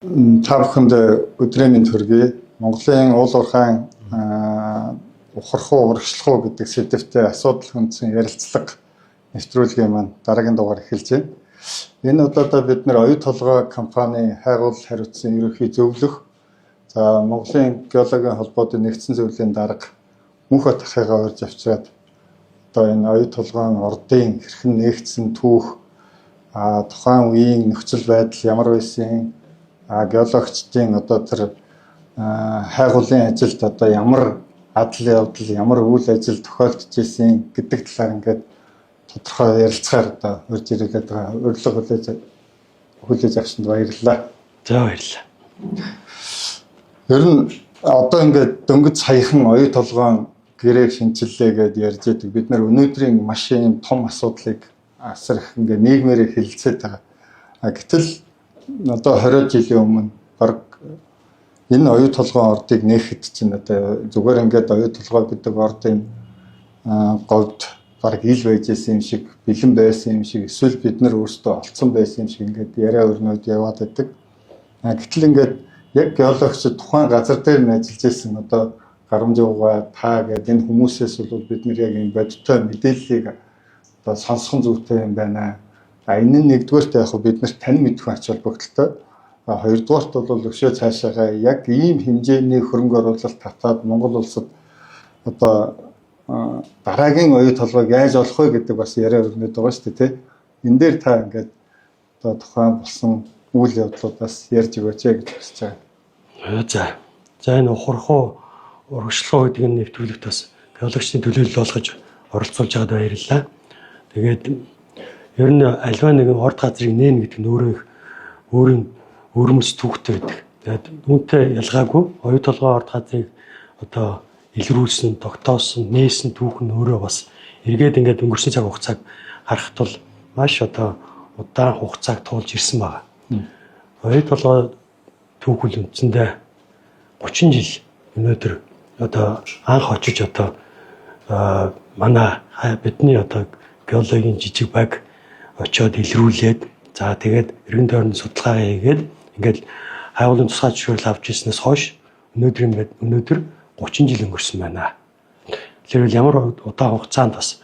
Та бүхэнд өдрийн мэнд хүргэе. Монголын уул уурхайн ухрах уу, урагшлах уу гэдэг сэдвтэй асуудал хөндсөн ярилцлага нэвтрүүлгийн маань дараагийн дугаар эхэлж байна. Энэ удаадаа бид нэр оюу толгой компани хайгуул хариуцсан ерөнхий зөвлөх, за Монголын геологийн холбоотой нэгдсэн зөвлөлийн дарга Мөнхбат ахыгаа урьж авчираад одоо энэ оюу толгойн ордын хэрхэн нэгдсэн түүх, тухайн үеийн нөхцөл байдал ямар байсан, геологчдын одоо тэр хайгуулын ажилд одоо ямар адал явдал, ямар үйл ажил тохиолдож ирсэн гэдэг талаар ингээд тодорхой ярилцахаар одоо урьж ирээд байгаа. Урилга хүлээж авсанд баярлалаа. За баярлалаа. Ер нь одоо ингээд дөнгөж саяхан оюу толгойн гэрээг шинчиллээ гэдээ ярьж байдаг. Бид нар өнөөдрийн маш юм том асуудлыг асар их ингээд нийгмээр хэлэлцээд байгаа. Гэтэл одоо 20 жилийн өмнө баг энэ оюу толгойн ордыг нээхэд чинь одоо зүгээр ингээд оюу толгой гэдэг ордын говьд баг ил байж исэн юм шиг, бэлэн байсан юм шиг, эсвэл бид нар өөрсдөө олцсон байсан юм шиг ингээд яриа өрнөд яваад байдаг. Гэтэл ингээд яг геологчид тухайн газар дээр нь ажиллаж исэн одоо Гарамжууга та гэдэг энэ хүмүүсээс бол бид нар яг энэ бодиттой мэдээллийг одоо сонсхон зүйтэй юм байна. Энэ нь нэгдүгээрт яг бид нарт тань мэдэх ач холбогдолтой. Хоёрдугаарт бол өшөө цаашаага яг ийм хэмжээний хөрөнгө оруулалт татаад Монгол улсад одоо дараагийн оюу толгойг яаж олох вэ гэдэг бас яриа өрнөд байгаа шүү дээ. Энэ дээр та ингээд одоо тухайн болсон үйл явдлуудаас ярьж өгөөч гэж хүсэж байгаа. За энэ ухрах урагшлах гэдэг нь нэвтрүүлэгт бас геологчдын төлөөлөл болгож оролцуулж байгаад баярлалаа. Тэгээд ер нь альва нэгэн орд газрыг нээн гэдэг нь өөрийн өрмөц түүхтэй байдаг. Тэгээд үүнтэй ялгаагүй оюу толгой орд газрыг одоо илрүүлсэн, тогтоосон, нээсэн түүх нь өөрөө бас эргээд ингээд өнгөрсөн цаг хугацааг харахад бол маш одоо удаан хугацааг туулж ирсэн байна. Оюу толгой түүх үл үндсэндээ 30 жил өнөөдөр одоо анх очиж одоо манай бидний одоо геологийн жижиг баг очиод илрүүлээд за тэгээд эргэн тойрны судалгаа хийгээд ингээд хайгуулын тусгай зөвшөөрөл авч ирснээс хойш өнөөдөр 30 жил өнгөрсөн байна. Тэгэхээр ямар удаан хугацаанд бас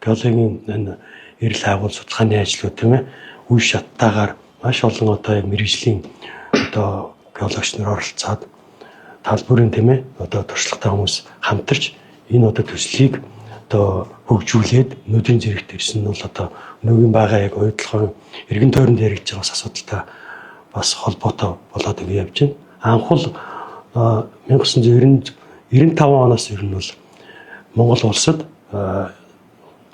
геологийн энэ эрэл хайгуул судалгааны ажлууд тийм ээ үе шаттайгаар маш олон одоо мэргэжлийн одоо геологч нар оролцоод талбарын тийм ээ одоо туршлагатай хүмүүс хамтарч энэ одоо төслийг одоо хөгжүүлээд өнөөдрийн зэрэгт ирсэн нь бол одоо өнөөгийн байгаа яг оюу толгойн эргэн тойронд яригдж байгаа асуудалтай бас холбоотой болоод ингэ явж байна. Анхул 1995 оноос ер нь бол Монгол улсад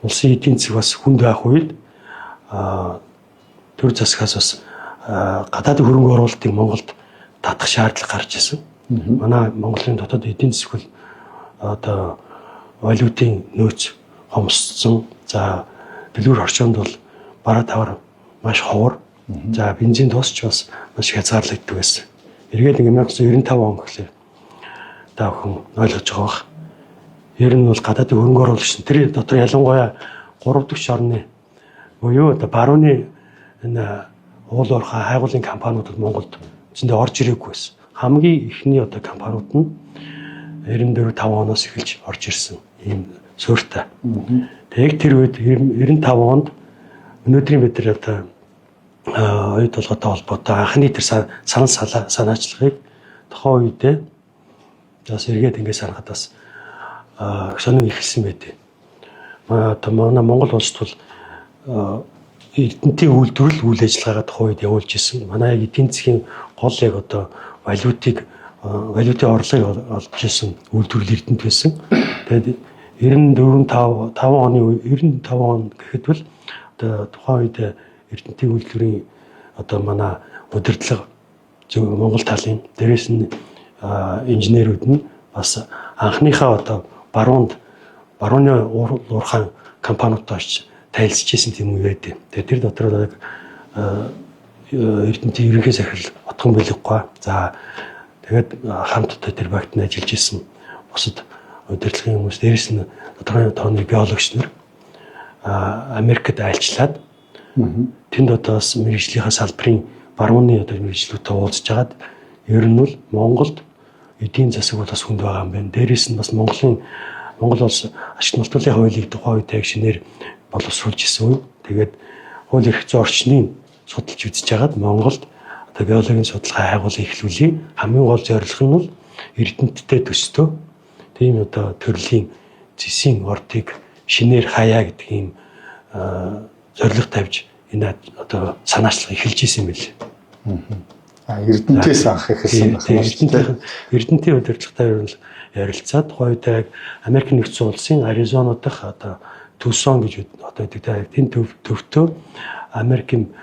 улсын эдийн засаг бас хүнд байх үед төр засгаас бас гадаадын хөрөнгө оруулалтыг Монголд татах шаардлага гарч ирсэн. Манай Монголын дотоод эдийн засаг бол одоо валютын нөөц хомсцсон. За дэлгүүр орчинд бол бараа тавар маш ховор. За бензин тосч бас маш хязгаарлагддаг байсан. Эргээд 1995 он гэхлээр та бүхэн ойлгож байгаа бах. Ер нь бол гадаадын хөрөнгө оруулагч тэр дотор ялангуяа 3 дахь орны буюу одоо барууны энэ уул уурхай хайгуулын компаниуд Монголд зөндөө орж ирээгүй байсан. Хамгийн ихний одоо компаниуд нь 94-5 оноос эхэлж орж ирсэн ийм суурьтай. Тэг тэр үед 95 онд өнөөдрийн бид нар одоо оюу толгойтой холбоотой анхны тэр санаачлагыг тохоо үедээ бас эргээд ингэ санахад бас сонин ихсэн байдیں۔ Одоо манай Монгол улсд бол эрдэнтийн үйлдвэрлэл үйл ажиллагаагаа тухайн үед явуулж исэн. Манай эдийн засгийн гол яг одоо валютын орлогыг олж исэн үйлдвэрлэл эрдэнэт байсан. Тэгээд 94-5 он гэхэд бол одоо тухайн үед эрдэнтийн үйлдвэрийн одоо манай удирдлага Монгол талын дээрээс нь инженерүүд нь бас анхныхаа одоо барууны уурхайн компаниудтай очиж танилцж исэн тийм үе байдیں۔ Тэгээд тэр дотор яг эрдэнтийн ерөнхий захирал Отгон Билггүй. За тэгээд хамтдаа тэр багт нь ажиллаж исэн бусад удирдлагын хүмүүс дээрээс нь тодорхой тооны геологч нар Америкт айлчлаад тэнд одоо бас мэргэжлийнхаа салбарын барууны одоо мэргэжлүүдтэй уулзж хагаад ер нь бол Монголд эдийн засаг бол бас хүнд байгаа юм байна. Дээрээс нь бас Монгол улс ашигт малтуулын хуулийг тухайн үед шинээр боловсруулж исэн үе. Тэгээд хууль эрх зүйн орчныг судалж үзэж хагаад Монголд одоо геологийн судалгаа байгуулах эхлүүлээ. Хамгийн гол зорилго нь бол эрдэмтдтэй төстөө тийм одоо төрлийн зэсийн ордыг шинээр хаяа гэдэг ийм зорилго тавьж энэ одоо санаачлал эхэлж исэн юм билээ. Эрдэнтээс анх эхэлсэн байна. Эрдэнтийн удирдлагатай ярилцаад тухайд Америк нэгдсэн улсын Аризона дахь одоо Тусон гэж одоо гэдэг тийм төвтөө Америкийн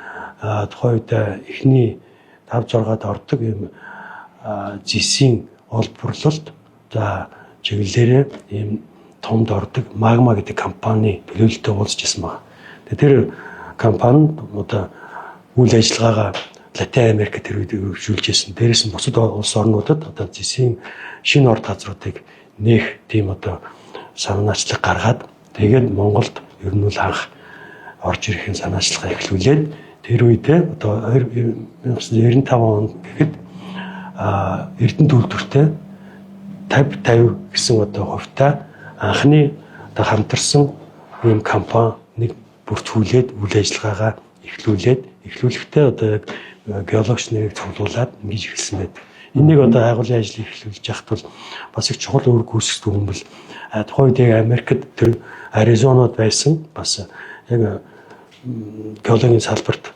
тухайд эхний 5-6-ад ордог юм зэсийн олборлолт за чиглэлээрээ ийм томд ордог Магма гэдэг компани төлөөлөлтөд уулзж ирсэн байна. Тэр компани одоо үйл ажиллагаагаа Латин Америк тэр үед хөгжүүлж ирсэн. Дээрээс нь бусад улс орнуудад одоо зэсийн шинэ орд газруудыг нээх тийм одоо санаачлаг гаргаад тэгээд Монголд ер нь бол анх орж ирэхин санаачлага эхлүүлээд тэр үедээ одоо 1995 онд гэхэд Эрдэнэт үйлдвэртэй 50 гэсэн одоо хувьтай анхны одоо хамтарсан ийм компаниг бүртгүүлээд үйл ажиллагаагаа эхлүүлэхдээ одоо яг геологч нарыг цуглуулад ингэж эхэлсэн байдаг. Энийг одоо агуулгын ажлыг эхлүүлж яхад бол бас их чухал үүрэг гүйцэтгэдэг юм бол тухайн үед Америкт тэр Аризонод байсан бас яг геологийн салбарт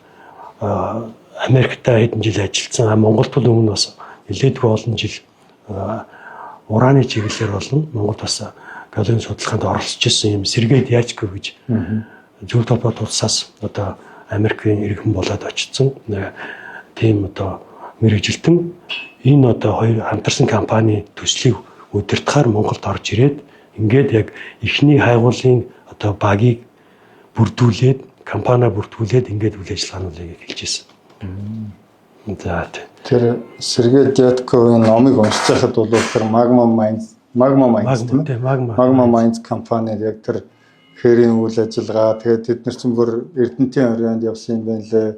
Америктай хэдэн жил ажилласан. Монголд бол өмнө бас нэлээдгүй олон жил ураны чиглэлээр болно. Монголд бас геологийн судалгаанд оролцож ирсэн юм Сергей Дьячков гэж зөв толгойд улсаас одоо Америкийн иргэн болоод очсон. Тийм одоо мэрэгжилтэн энэ одоо хоёр хамтарсан компани төслийг удирдахаар Монголд орж ирээд ингээд яг эхний хайгуулын одоо багийг бүрдүүлээд компани бүрдүүлээд ингээд үйл ажиллагаануудыг эхэлж ирсэн. За тэр Сергей Дьятковын номыг уншиж байхад бол тэр Magma Mines компанид яг тэр хэрийн үйл ажиллагаа тэгээд тэд нар ч бүр Эрдэнэтийн оройнд явсан юм байна лээ.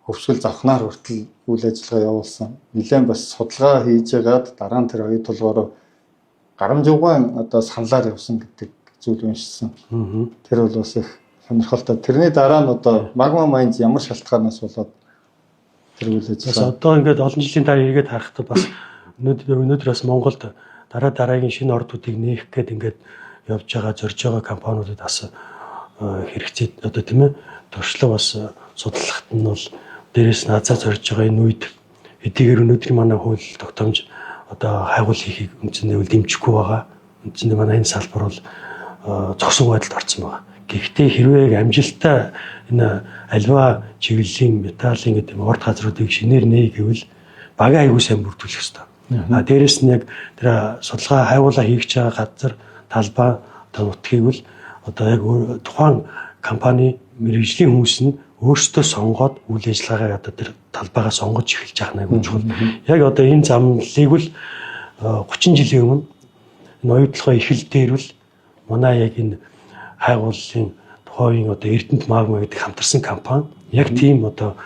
Хөвсгөл завхнаар хүртэл үйл ажиллагаа явуулсан. Нилээн бас судалгаа хийж ягаад дараа нь тэр оюу толгоороо гарамжуугаан одоо саналаар явсан гэдэг зүйл уншсан. Тэр бол бас их сонирхолтой. Тэрний дараа нь одоо Magma Mines ямар шалтгаанаас болоод тэр үйл ажиллагаа. Одоо ингээд олон жилийн дараа эргээд харахад бас өнөөдөр бас Монголд дараагийн шинэ ордуудыг нээх гээд ингээд явж байгаа зорж байгаа компаниудад бас хэрэгцээ одоо тийм ээ туршлага бас судлахад нь бол дээрээс назаа зорж байгаа энэ үед эдгээр өнөөдрийн манай хууль тогтоомж одоо хайгуул хийхийг үндсэндээ дэмжихгүй байгаа. Үндсэндээ манай энэ салбар бол зогсон байдалд орсон байгаа. Гэхдээ хэрвээ амжилттай энэ альва чиглэлийн металлын гэдэг орд газруудыг шинээр нээ гэвэл багийн аягүй сайн бүрдүүлэх ёстой. Дээрээс нь яг тэр судалгаа хайгуулаа хийж байгаа газар талбай одоо нутгийг бол одоо яг тухайн компани мэргэжлийн хүмүүс нь өөрсдөө сонгоод үйл ажиллагаагаа одоо тэр талбайгаа сонгож эхэлж байгаа нэг чухал. Яг одоо энэ замналыг бол 30 жилийн өмнө энэ оюутлогын эхэл дээр бол манай яг энэ хайгууллын тухайн одоо Эрдэнэт Магма гэдэг хамтарсан компани яг тийм одоо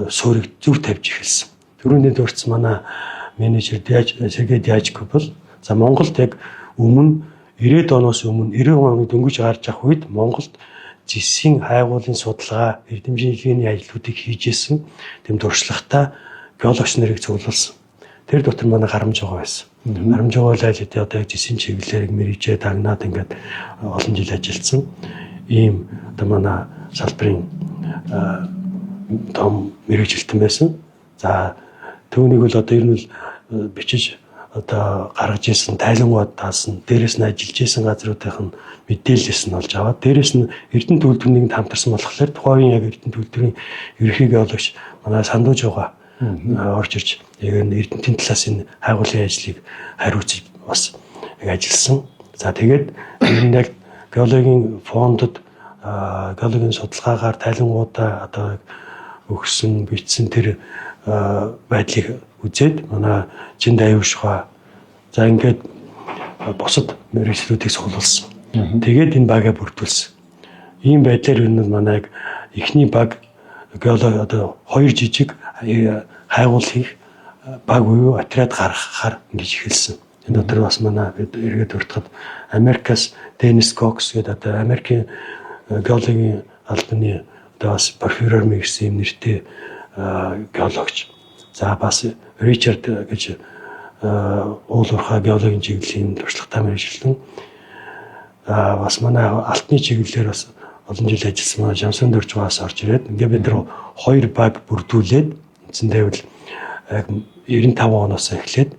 суурийг зөв тавьж эхэлсэн. Түрүүний дурдсан манай менежер Сергей Дьячков бол за Монголд яг өмнө 90-ад оноос өмнө 90 оны дөнгөж гарч явах үед Монголд зэсийн хайгуулын судалгаа, эрдэмтний ажлуудыг хийжсэн тэм туршлагатай геологч нарыг цуглуулсан. Тэр дотор манай гарамж байгаа байсан. Гарамж байгаа л ажил одоо яг зэсийн чиглэлээр мэрэгжээ дагнаад ингээд олон жил ажилласан. Ийм одоо манай салбарын том мэрэгжилтэн байсан. За түүнийг бол одоо ер нь бичиж одоо гаргаж ирсэн тайлангууд таасан дээрээс нь ажиллаж исэн газруудын мэдээлэлс нь олж аваад дээрээс нь Эрдэнэт үйлдвэрийн хамтарсан болохоор тухайн яг Эрдэнэт үйлдвэрийн ерөнхий геологч манай Сандууж байгаа орж ирж яг Эрдэнэтийн талаас энэ хайгуулын ажлыг хариуцж бас яг ажилласан. За тэгээд ер нь яг геологийн фондод геологийн судалгаагаар тайлангуудаа одоо өгсөн бичсэн тэр байдлыг үзээд манай Жинд аюушгаа за ингээд бусад мэргэжлүүдийг цуглуулсан. Тэгээд энэ багаа бүрдүүлсэн. Ийм байдлаар ер нь манай яг эхний баг геолог одоо хоёр жижиг хайгуул хийх баг буюу отряд гаргахаар ингэж эхэлсэн. Энэ дотор бас манай бид эргээд уртахад Америкаас Денис Кокс гэдэг одоо Америкийн геологийн албаны одоо бас профессор мэргэсэн юм нэртэй геологч. За бас Ричард гэж уулуурхай геологийн чиглэлийн туршлагатай мэргэжилтэн бас манай алтны чиглэлээр бас олон жил ажилласан манай Жамсан Дөржваас орж ирээд ингээ бид нар 2 баг бүрдүүлээд үндсэндээ бол 95 оноос эхлээд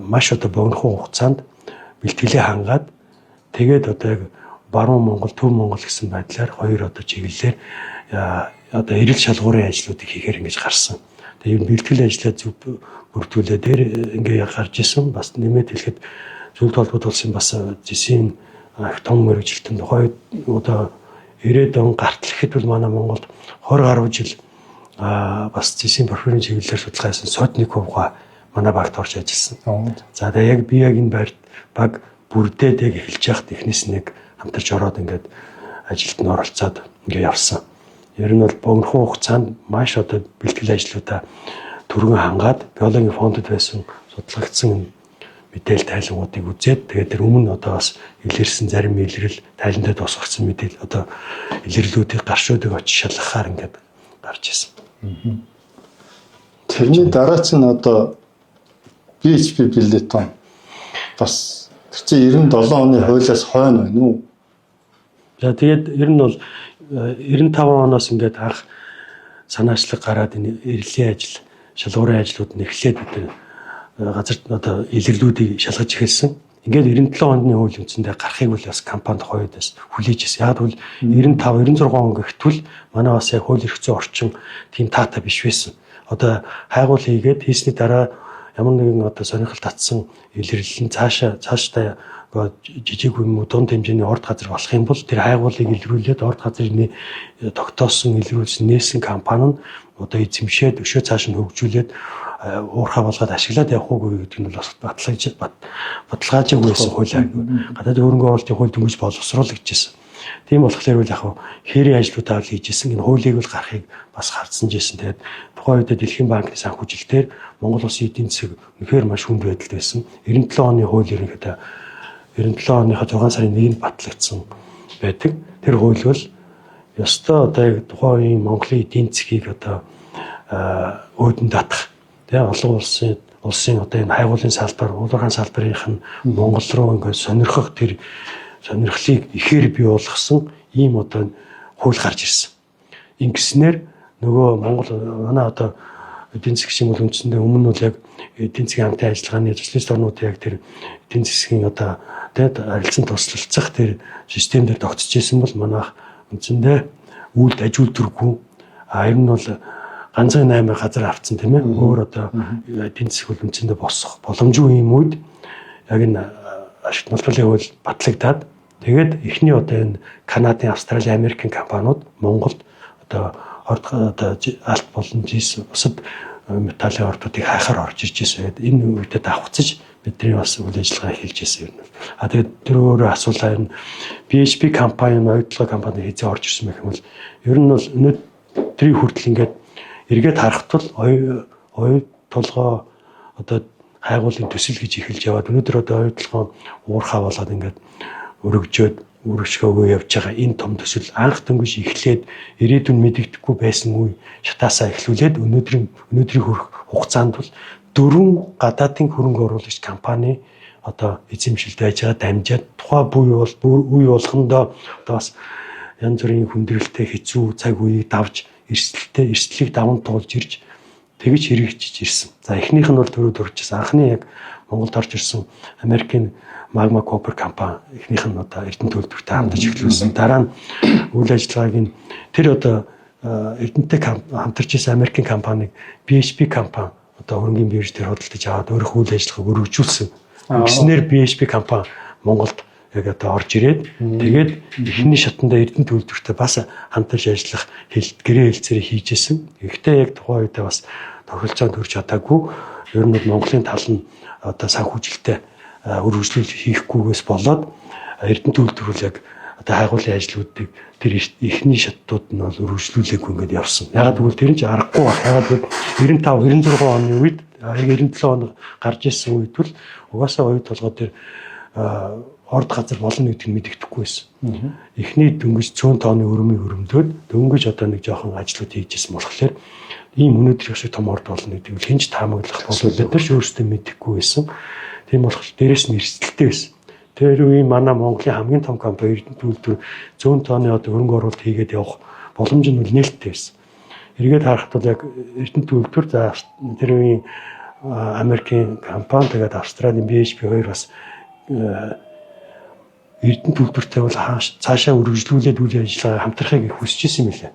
маш одоо богинохон хугацаанд бэлтгэлээ хангаад тэгээд одоо яг баруун Монгол, Төв Монгол гэсэн байдлаар 2 одоо чиглэлээр одоо эрэл шалгуурын ажлуудыг хийхээр ингэж гарсан. Тэгээд бэлтгэл ажлаа зөв бүрдүүлээ дээр ингээ гарч исэн. Бас нэмээд хэлэхэд зөвлөлт холбоот улсын бас ЖИС-ийн том мэргэжилтэн тухай одоо 90-ад он гартал ихэд бол манай Монголд 20 гаруй жил бас ЖИС-ийн профессорын чиглэлээр судалгаа хийсэн Сотниковга манай багт орж ажилласан. За тэгээ яг би яг энэ баг бүрдээд яг эхэлж яхад эхнээс нэг хамтарч ороод ингээд ажилд нь оролцоод ингээд явсан. Ер нь бол богинохон хугацаанд маш одоо бэлтгэл ажлуудаа түргэн хангаад биологийн фондод байсан судлагдсан мэдээлэл тайлангуудыг үзээд тэгээд тэр өмнө одоо бас илэрсэн зарим илрэл тайландаа тусгагдсан мэдээлэл одоо илэрлүүдийг гаршуудыг очиж шалгахаар ингээд гарч ирсэн. Тэрний дараа чинь одоо PHP билетон бас тэр чинь 97 оны хуулиас хойно байна уу? За тэгээд ер нь бол 95 оноос ингээд анх санаачлаг гараад энэ эрлийн ажил, шалгуурын ажлууд нь эхлээд бид газар одоо илэрлүүдийг шалгаж эхэлсэн. Ингээд 97 оны хууль үндсэндээ гарахыг бол бас компанид хойдоос хүлээж ирсэн. Яг бол 95, 96 он гэхтвэл манай бас яг хууль эрх зүйн орчин тийм таатай биш байсан. Одоо хайгуул хийгээд хийсний дараа ямар нэгэн одоо сонирхол татсан илэрлэл нь цаашдаа жижиг юм уу дунд хэмжээний орд газар болох юм бол тэр хайгуулыг илрүүлээд орд газрын тогтоосон илрүүлсэн нээсэн компани нь одоо эзэмшээд өшөө цааш нь хөгжүүлээд уурхай болгоод ашиглаад явах уу гэдэг нь бол бас баталгаажаагүй байсан хуулиа. Гадаад хөрөнгө оруулалтын хууль дөнгөж боловсруулагдчихсэн. Тийм болохоор бол яг хээрийн ажлуудаа хийжсэн энэ хуулийг бол гарахыг бас хардсан жисэн. Тэгээд тухайн үед Дэлхийн банкны санхүүжилтээр Монгол Улсын эдийн засаг үнэхээр маш хүнд байдалд байсан. 97 оны хууль ерөнхийдөө 97 оныхоо 6 сарын 1-нд батлагдсан байдаг. Тэр хууль бол ёстой одоо яг тухайн үеийн Монголын эдийн засгийг одоо өөдөнд татах. Тэгээ олон улсын одоо энэ хайгуулын салбар, уулуурхайн салбарынх нь Монгол руу ингээд сонирхох тэр сонирхлыг ихээр бий болгосон ийм одоо хууль гарч ирсэн. Ингэснээр нөгөө Монгол манай одоо эдийн засгийн бол үндсэндээ өмнө нь бол яг эдийн засгийн хамтын ажиллагааны социалист орнууд яг тэр эдийн засгийн одоо тэгээд харилцан туслалцах тэр систем дээр тогтсож исэн бол манайх үндсэндээ үйлд ажилтургүй ер нь бол ганцхан 8 газар авцсан тийм ээ. Өөр одоо эдийн засаг бол үндсэндээ босох боломжгүй юм үед яг энэ ашигт малбарын хууль батлагдаад тэгээд эхний одоо энэ Канадын, Австралийн, Америкийн компаниуд Монголд одоо алт болон ЖИС бусад металлын ордуудыг хайхаар орж ирж байсан. Энэ үедээ давхцаж бидний бас үйл ажиллагаа эхэлж байсан юм. Тэгээд тэр өөрөө асуулаа энэ PHP компани, ноёдлогоо компани хийцээ орж ирсэн байх юм бол ер нь бол өнөөдрийн хүртэл ингээд эргээд харахад бол оюу толгой одоо хайгуулын төсөл гэж эхэлж яваад өнөөдөр одоо оюутлогоо уурхаа болоод ингээд өргөжгөөгөө явж байгаа энэ том төсөл анх дөнгөж эхлээд ирээдүйн мэдэгдэхгүй байсан үе шатаасаа эхлүүлээд өнөөдрийн хугацаанд бол 4 гадаадын хөрөнгө оруулагч компани одоо эзэмшилд байж байгаа дамжаад тухайн үе болгондоо одоо бас янз бүрийн хүндрэлтэй хэцүү цаг үеийг давж эрсдлийг даван туулж ирж тэгж хэрэгжиж ирсэн. За эхнийх нь бол төрөд орчихсан. Анхны яг Монголд орж ирсэн Америкийн Magma Copper компани эхнийх нь одоо Эрдэнэ төлөвлөлтөд хамтарч эхлүүлсэн. Дараа нь үйл ажиллагааг нь тэр одоо Эрдэнэтэй хамтарч ирсэн Америкийн компаниг PHP компани одоо хөрөнгөний бирж дээр худалдаж аваад өөрөх үйл ажиллагааг өргөжүүлсэн. Ингэснээр PHP компани Монголд яг одоо орж ирээд тэгээд эхний шатанда Эрдэнэ төлөвлөлтөд бас хамтарч ажиллах гэрээ хэлцээрээ хийжсэн. Гэхдээ яг тухайн үедээ бас тохиролцоонд хүрч чадаагүй. Ер нь Монголын тал нь одоо санхүүжилттэй үргэлжлэл хийхгүйгээс болоод Эрдэнэ төлөвлөлт яг одоо хайгуулын ажлуудыг тэр эхний шатууд нь бол өргөжлүүлээгүй ингээд явсан. Ягаад гэвэл тэр нь ч аргагүй баг. Ягаад гэвэл 95 96 оны үед 97 он гарч ирсэн үед бол угаасаа оюу толгой дээр орд газар болно гэдгийг мэддэхгүй байсан. Эхний дөнгөж 100 тонны өрмийг өрөмдөөд дөнгөж одоо нэг жоохон ажлууд хийжсэн болохоор ийм өнөөдөр шиг том орд болно гэдэг нь хинч таамаглах болов бид нар ч өөрсдөө мэдэхгүй байсан. Тийм болохоор дээрэс нь эрсдэлтэй байсан. Тэр үеийн манай Монголын хамгийн том компани Эрдэнэт үйлдвэр 100 тонны одоо хөрөнгө оруулалт хийгээд явах боломж нь нээлттэй байсан. Эргээд харахад бол яг Эрдэнэт үйлдвэр за тэр үеийн Америкийн компани тэгээд Австралийн BHP хоёр бас Эрдэнэт үйлдвэртэй бол цаашаа үргэлжлүүлээд үйл ажиллагаа хамтрахыг хүсэж исэн юм лээ.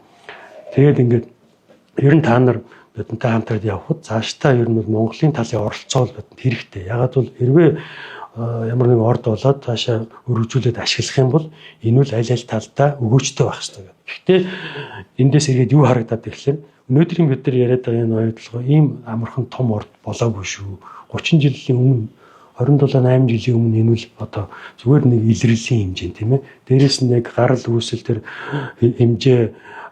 Тэгээд ингээд ер нь та нар бидэнтэй хамтраад явхад цаашдаа ер нь Монголын талын оролцоо бидэнд хэрэгтэй. Ягаад бол хэрвээ ямар нэгэн орд болоод цаашаа өргөжүүлээд ашиглах юм бол энэ үл аль аль талдаа өгөөжтэй байх хэрэгтэй. Гэхдээ эндээс ирээд юу харагдаад ирэхлээр өнөөдрийн бид нар яриад байгаа энэ оюутлогоо ийм амархан том орд болоогүй шүү. 30 жилийн өмнө 27-8 жилийн өмнө энэ үл одоо зүгээр нэг илэрлийн хэмжээ тийм ээ. Дээрээс нь яг гарал үүсэл тэр хэмжээ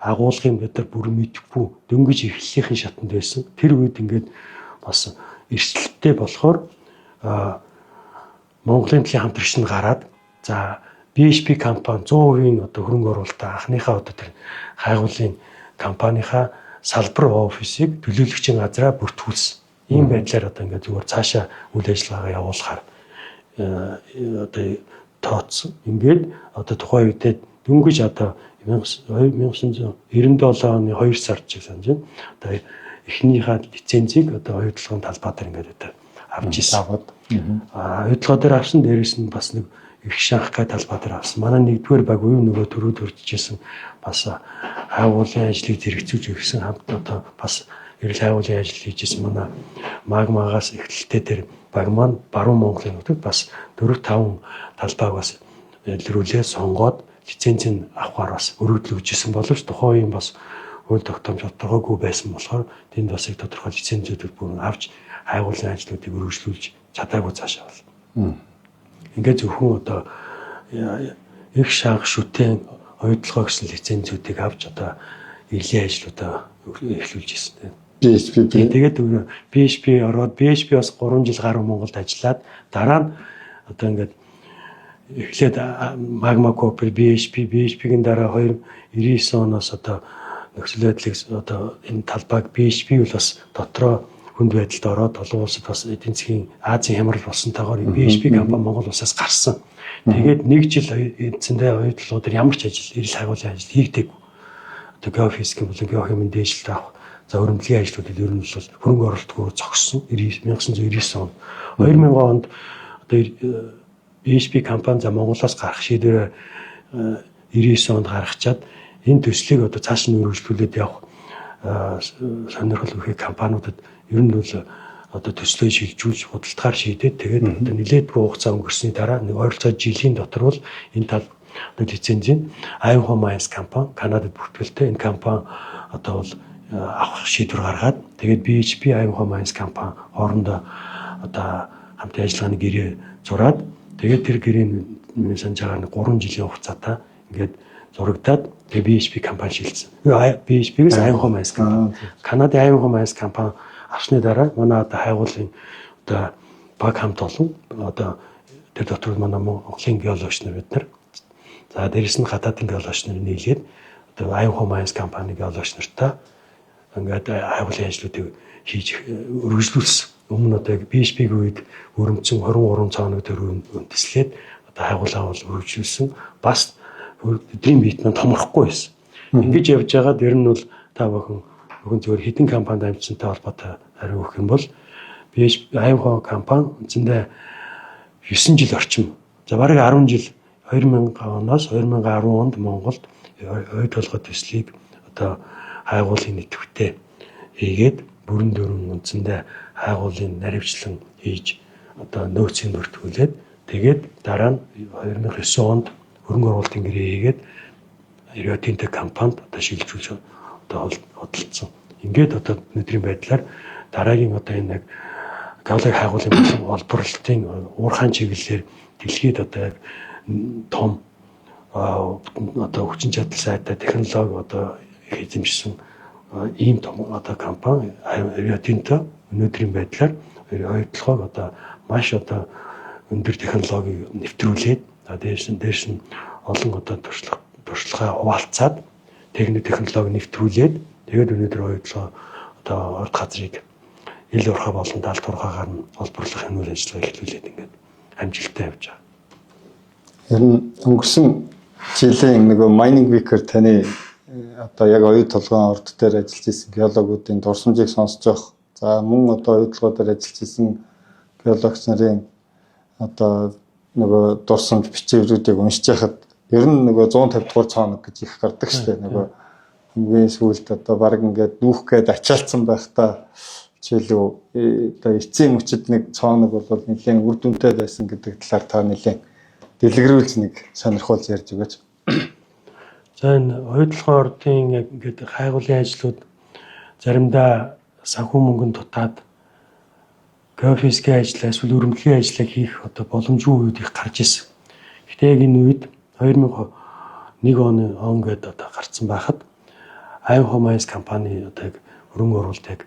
агуулгын бид нар бүр мэдэхгүй дөнгөж эхлэлийн шатанд байсан. Тэр үед ингээд бас эрсдэлтэй болохоор Монголын талын хамтрагч нь гараад за BHP компани 100% одоо хөрөнгө оруулалтаа анхныхаа одоо тэр хайгуулын компанийхаа салбар офисыг төлөөлөгчийн газраа бүртгүүлсэн. Ийм байдлаар одоо ингээд зүгээр цаашаа үйл ажиллагаагаа явуулахаар одоо тооцсон. Ингээд одоо тухайн үедээ дөнгөж одоо 1997 оны 2 сард ч санаж байна. Одоо эхнийхээ лицензийг одоо оюутлогын талбай дээр ингээд одоо авч ирсэн. Оюутлогоо дээр авсан дээрээс нь бас нэг их шанхай талбай дээр авсан. Манай нэгдүгээр баг уу нөгөө төрөд өрчижсэн бас хайгуулын ажлыг зэрэгцүүлж өгсөн хамт одоо бас эрэл хайгуулын ажил хийжсэн манай магмагаас эхлэлтэй тэр баг маань баруун Монголын нутагт бас 4-5 талбайг бас илрүүлээ сонгоод лицензийг авахар бас өргөдлөгжсөн боловч тухайн үеийн бас хууль тогтоомж тодорхойгүй байсан болохоор тэнд бас их тодорхой лицензүүдийг бүр авч хайгуулын ажлуудыг өргөжлүүлж чадаагүй цаашаа бол. Ингээд зөвхөн одоо их шанх шүтэн оюутлогоо гэсэн лицензүүдийг авч одоо элийн ажлуудаа эхлүүлж ирсэн. BHP тэгээд BHP ороод BHP бас 3 жил гаруй Монголд ажиллаад дараа нь одоо ингээд эхлээд Magma Copper BHP-ийн дараа 2099 оноос одоо нөхцөл байдлыг одоо энэ талбайг BHP бол бас дотроо хүнд байдалд ороод олон улсад бас эдийн засгийн Азийн хямрал болсонтойгоор BHP компани Монгол улсаас гарсан. Тэгээд нэг жил эцэндээ оюутлогуудаар ямар ч ажил эрэл хайгуулын ажил хийгдэггүй. Одоо геофизикийн болон геохимийн дээшлэлт авах за өрөмдлөгийн ажлуудад ер нь бол хөрөнгө оруулалтгүй зогссон 1999 он. 2000 онд одоо BHP компани за Монголоос гарах шийдвэрээр 99 онд гаргачаад энэ төслийг одоо цааш нь өргөжлүүлээд явах сонирхол өгөх компаниудад ер нь бол одоо төслөө шилжүүлж худалдаагаар шийдээд тэгээд одоо нэлээдгүй хугацаа өнгөрсөний дараа нэг ойролцоогоо жилийн дотор бол энэ тал одоо лицензийн Ivanhoe Mines компани Канадад бүртгэлтэй энэ компани одоо бол авах шийдвэр гаргаад тэгээд BHP Ivanhoe Mines компани хоорондоо одоо хамтын ажиллагааны гэрээ зураад тэгээд тэр гэрээний санаж байгаа 3 жилийн хугацаатай ингээд зурагдаад тэгээд BHP компани шилжсэн. BHP-гээс Ivanhoe Mines компани. Канадын Ivanhoe Mines компани авсны дараа манай одоо хайгуулын одоо баг хамт олон одоо тэр дотор манай Монголын геологч нар бид нар за дээрэс нь гадаадын геологч нар нийлээд одоо Ivanhoe Mines компани геологч нартай ингээд хайгуулын ажлуудыг хийж өргөжлүүлсэн. Өмнө одоо BHP-ийн үед өрөмцөн 23 цаанууд үндэслээд одоо хайгуулаа бол өргөжлүүлсэн. Бас эдийн биет нь томрохгүй байсан. Ингэж явж байгаад ер нь бол та бүхэн зөвхөн хэдэн компанид амжилттай холбоотой хариу өгөх юм бол BHP Ivanhoe компани үндсэндээ 9 жил орчим. За бараг 10 жил 2000 оноос 2010 онд Монголд оюу толгой төслийг одоо хайгуулын нийтвэтэй хийгээд бүрэн дүүрэн үндсэндээ хайгуулын наривчлан хийж одоо нөөцийн бүртгүүлээд тэгээд дараа нь 2009 онд хөрөнгө оруулалтын гэрээ хийгээд Rio Tinto компанид одоо шилжүүлж одоо хөдөлсөн. Ингээд одоо өнөөдрийн байдлаар дараагийн одоо энэ яг геологи хайгуулын олборлолтын уурхайн чиглэлээр дэлхийд одоо яг том одоо хүчин чадал сайтай технологи одоо эзэмшсэн ийм том одоо компани Rio Tinto өнөөдрийн байдлаар хоёртлогоо одоо маш одоо өндөр технологиг нэвтрүүлээд дээрс нь олон одоо туршлагаа хуваалцаад технологи нэвтрүүлээд тэгээд өнөөдөр хоёртлогоо одоо орд газрыг ил урхаа болон даалт урхаагаар нь олборлох энэ үйл ажиллагаа эхлүүлээд ингээд амжилттай явж байгаа. Ер нь өнгөрсөн жилийн нөгөө mining week-ээр таны одоо яг оюу толгойн орд дээр ажиллаж исэн геологуудын дурсамжийг сонсож явах. За мөн одоо оюу толгой дээр ажиллаж исэн геологч нарын одоо нөгөө дурсамж бичвэрүүдийг уншиж байхад ер нь нөгөө 150 дугаар цаанаг гэж их гардаг шүү дээ. Нөгөө хамгийн сүүлд одоо баг ингээд нүүх гээд ачаалцсан байхдаа жишээлбэл одоо эцсийн мөчөд нэг цаанаг бол нэлээд үр дүнтэй байсан гэдэг талаар та нэлээд дэлгэрүүлж нэг сонирхуулж ярьж өгөөч. За энэ оюутлогын ордын яг ингээд хайгуулын ажлууд заримдаа санхүү мөнгөнд дутаад геофизикийн ажил эсвэл өрөмтлийн ажлыг хийх одоо боломжгүй үед их гарч ирсэн. Гэхдээ яг энэ үед 2001 он гэдэг одоо гарцсан байхад Аймхо Майнс компани одоо яг хөрөнгө оруулалт яг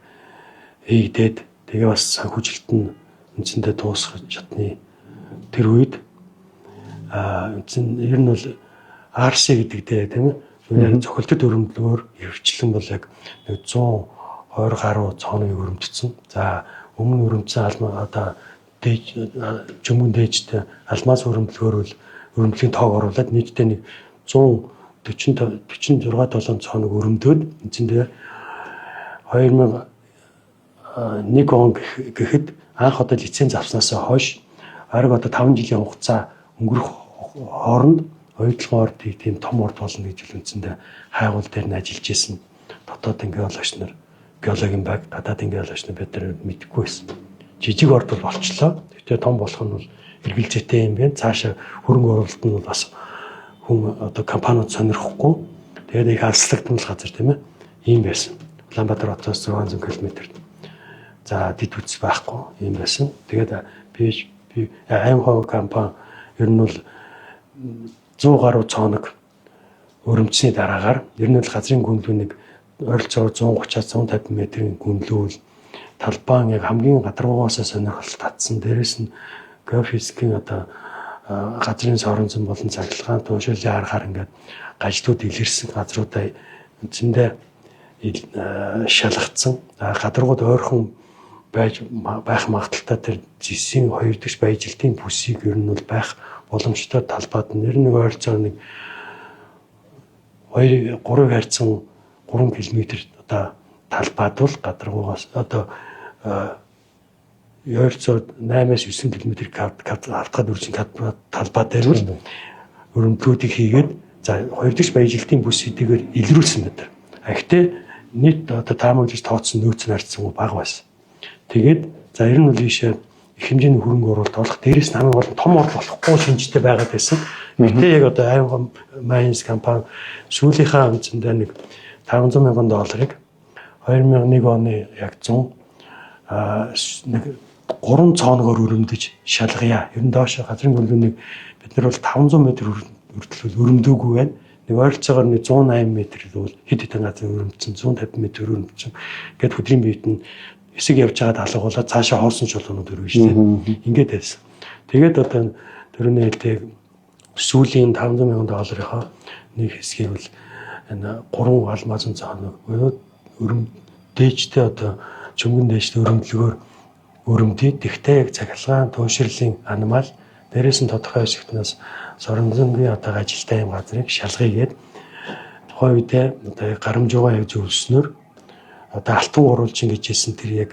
хийгдээд тэгээ бас санхүүжилт нь үндсэндээ дуусах шатны тэр үед үндсэн ер нь бол RC гэдэг дээ тийм ээ. Цохилтод өрөмдлөөр хөвчлэн бол яг 120 гаруй цооногийг өрөмтсөн. За өмнө өрөмтсөн одоо дээж чөмгөн дээжтэй алмаз өрөмдлөөр бол өрөмтлийн тоог оруулаад нийтдээ нэг 146 цооног өрөмдөөд эцэндээ 2001 он гэхэд анх одоо лиценз авснаас хойш ариг одоо 5 жилийн хугацаа өнгөрөх хооронд оюутлогын ордыг тийм том орд болно гэж үндсэндээ хайгуул дээр нь ажиллаж исэн дотоодын геологч нар геологийн баг гадаадын геологч нар бид нар мэдэхгүй байсан. Жижиг орд бол болчлоо. Гэхдээ том болох нь бол эргэлзээтэй юм байна. Цаашаа хөрөнгө оруулалт нь бол бас хүн одоо компаниуд сонирхгүй. Тэгээд их алслагдсан газар тийм ээ. Ийм байсан. Улаанбаатар хотоос 600 км. За дид үтс байхгүй ийм байсан. Тэгээд би Аймхо компани ер нь бол 100 гаруй цооног өрөмцсөний дараагаар ер нь л газрын гүнлүүнийг ойролцоогоор 130-150 метрийн гүнлүүл талбайн яг хамгийн гадаргуугаас сонирхолтой татсан. Дээрээс нь геофизикийн одоо газрын соронзон болон цахилгаан туушаалын аргаар ингээд гажлууд илэрсэн газруудаа үндсэндээ шалгацсан. Гадаргууд ойрхон байх магадaltaй тэр жисийн 2 дахь баяжилтын бүсийг ер нь бол байх боломжтой талбайд нэр нэг ойролцоогоор нэг 3 хайрцан 3 км одоо талбайд бол гадаргуугаас одоо ойролцоогоор 8-9 км автохад үржин талбай дээр бол өрөмдлүүдийг хийгээд за 2 дахь баяжилтын бүс хэдийгээр илрүүлсэн байдаг. Гэхдээ нийт одоо таамаглаж тооцсон нөөц нь харьцсан бага байсан. Тэгээд за ер нь бол ийшээ их хэмжээний хөрөнгө оруулалт болох дээрээс нь хамгийн гол нь том орд болохгүй шинжтэй байгаад байсан. Гэтэ яг одоо Аймхо Майнс компани сүүлийнхаа үндсэндээ нэг $500,000 2001 оны яг 100 нэг 3 цооногоор өрөмдөж шалгая. Ер нь доош газрын гүнлүүнийг бид нар бол 500 м хүртэл өрөмдөөгүй байна. Нэг ойролцоогоор 180 м бол хэд хэдэн газар өрөмдсөн 150 м өрөмдсөн. Гэт хөдрийн биет нь эсэг явж байгаа алгуулаад цаашаа хоорсон чулуунууд өргөн шүү дээ. Ингээд байсан. Тэгээд одоо төрөний хэлдэг сүүлийн $500,000-ийнхаа нэг хэсгийг бол энэ 3 алмазын цааныг өрөмдөөжтэй одоо чөмгөн дээжтэй өрөмдлөгөөр өрөмдөд. Тэгтээ яг цахилгаан туушрлын аномал дээрээс нь тодорхой хэсэгтнээс соронзонгийн одоо ажилтай юм газрыг шалгаягээд тухайн үедээ одоо гарамжуугаа яг зөвлөснөөр одоо алтан уруулжин гэж хэлсэн тэр яг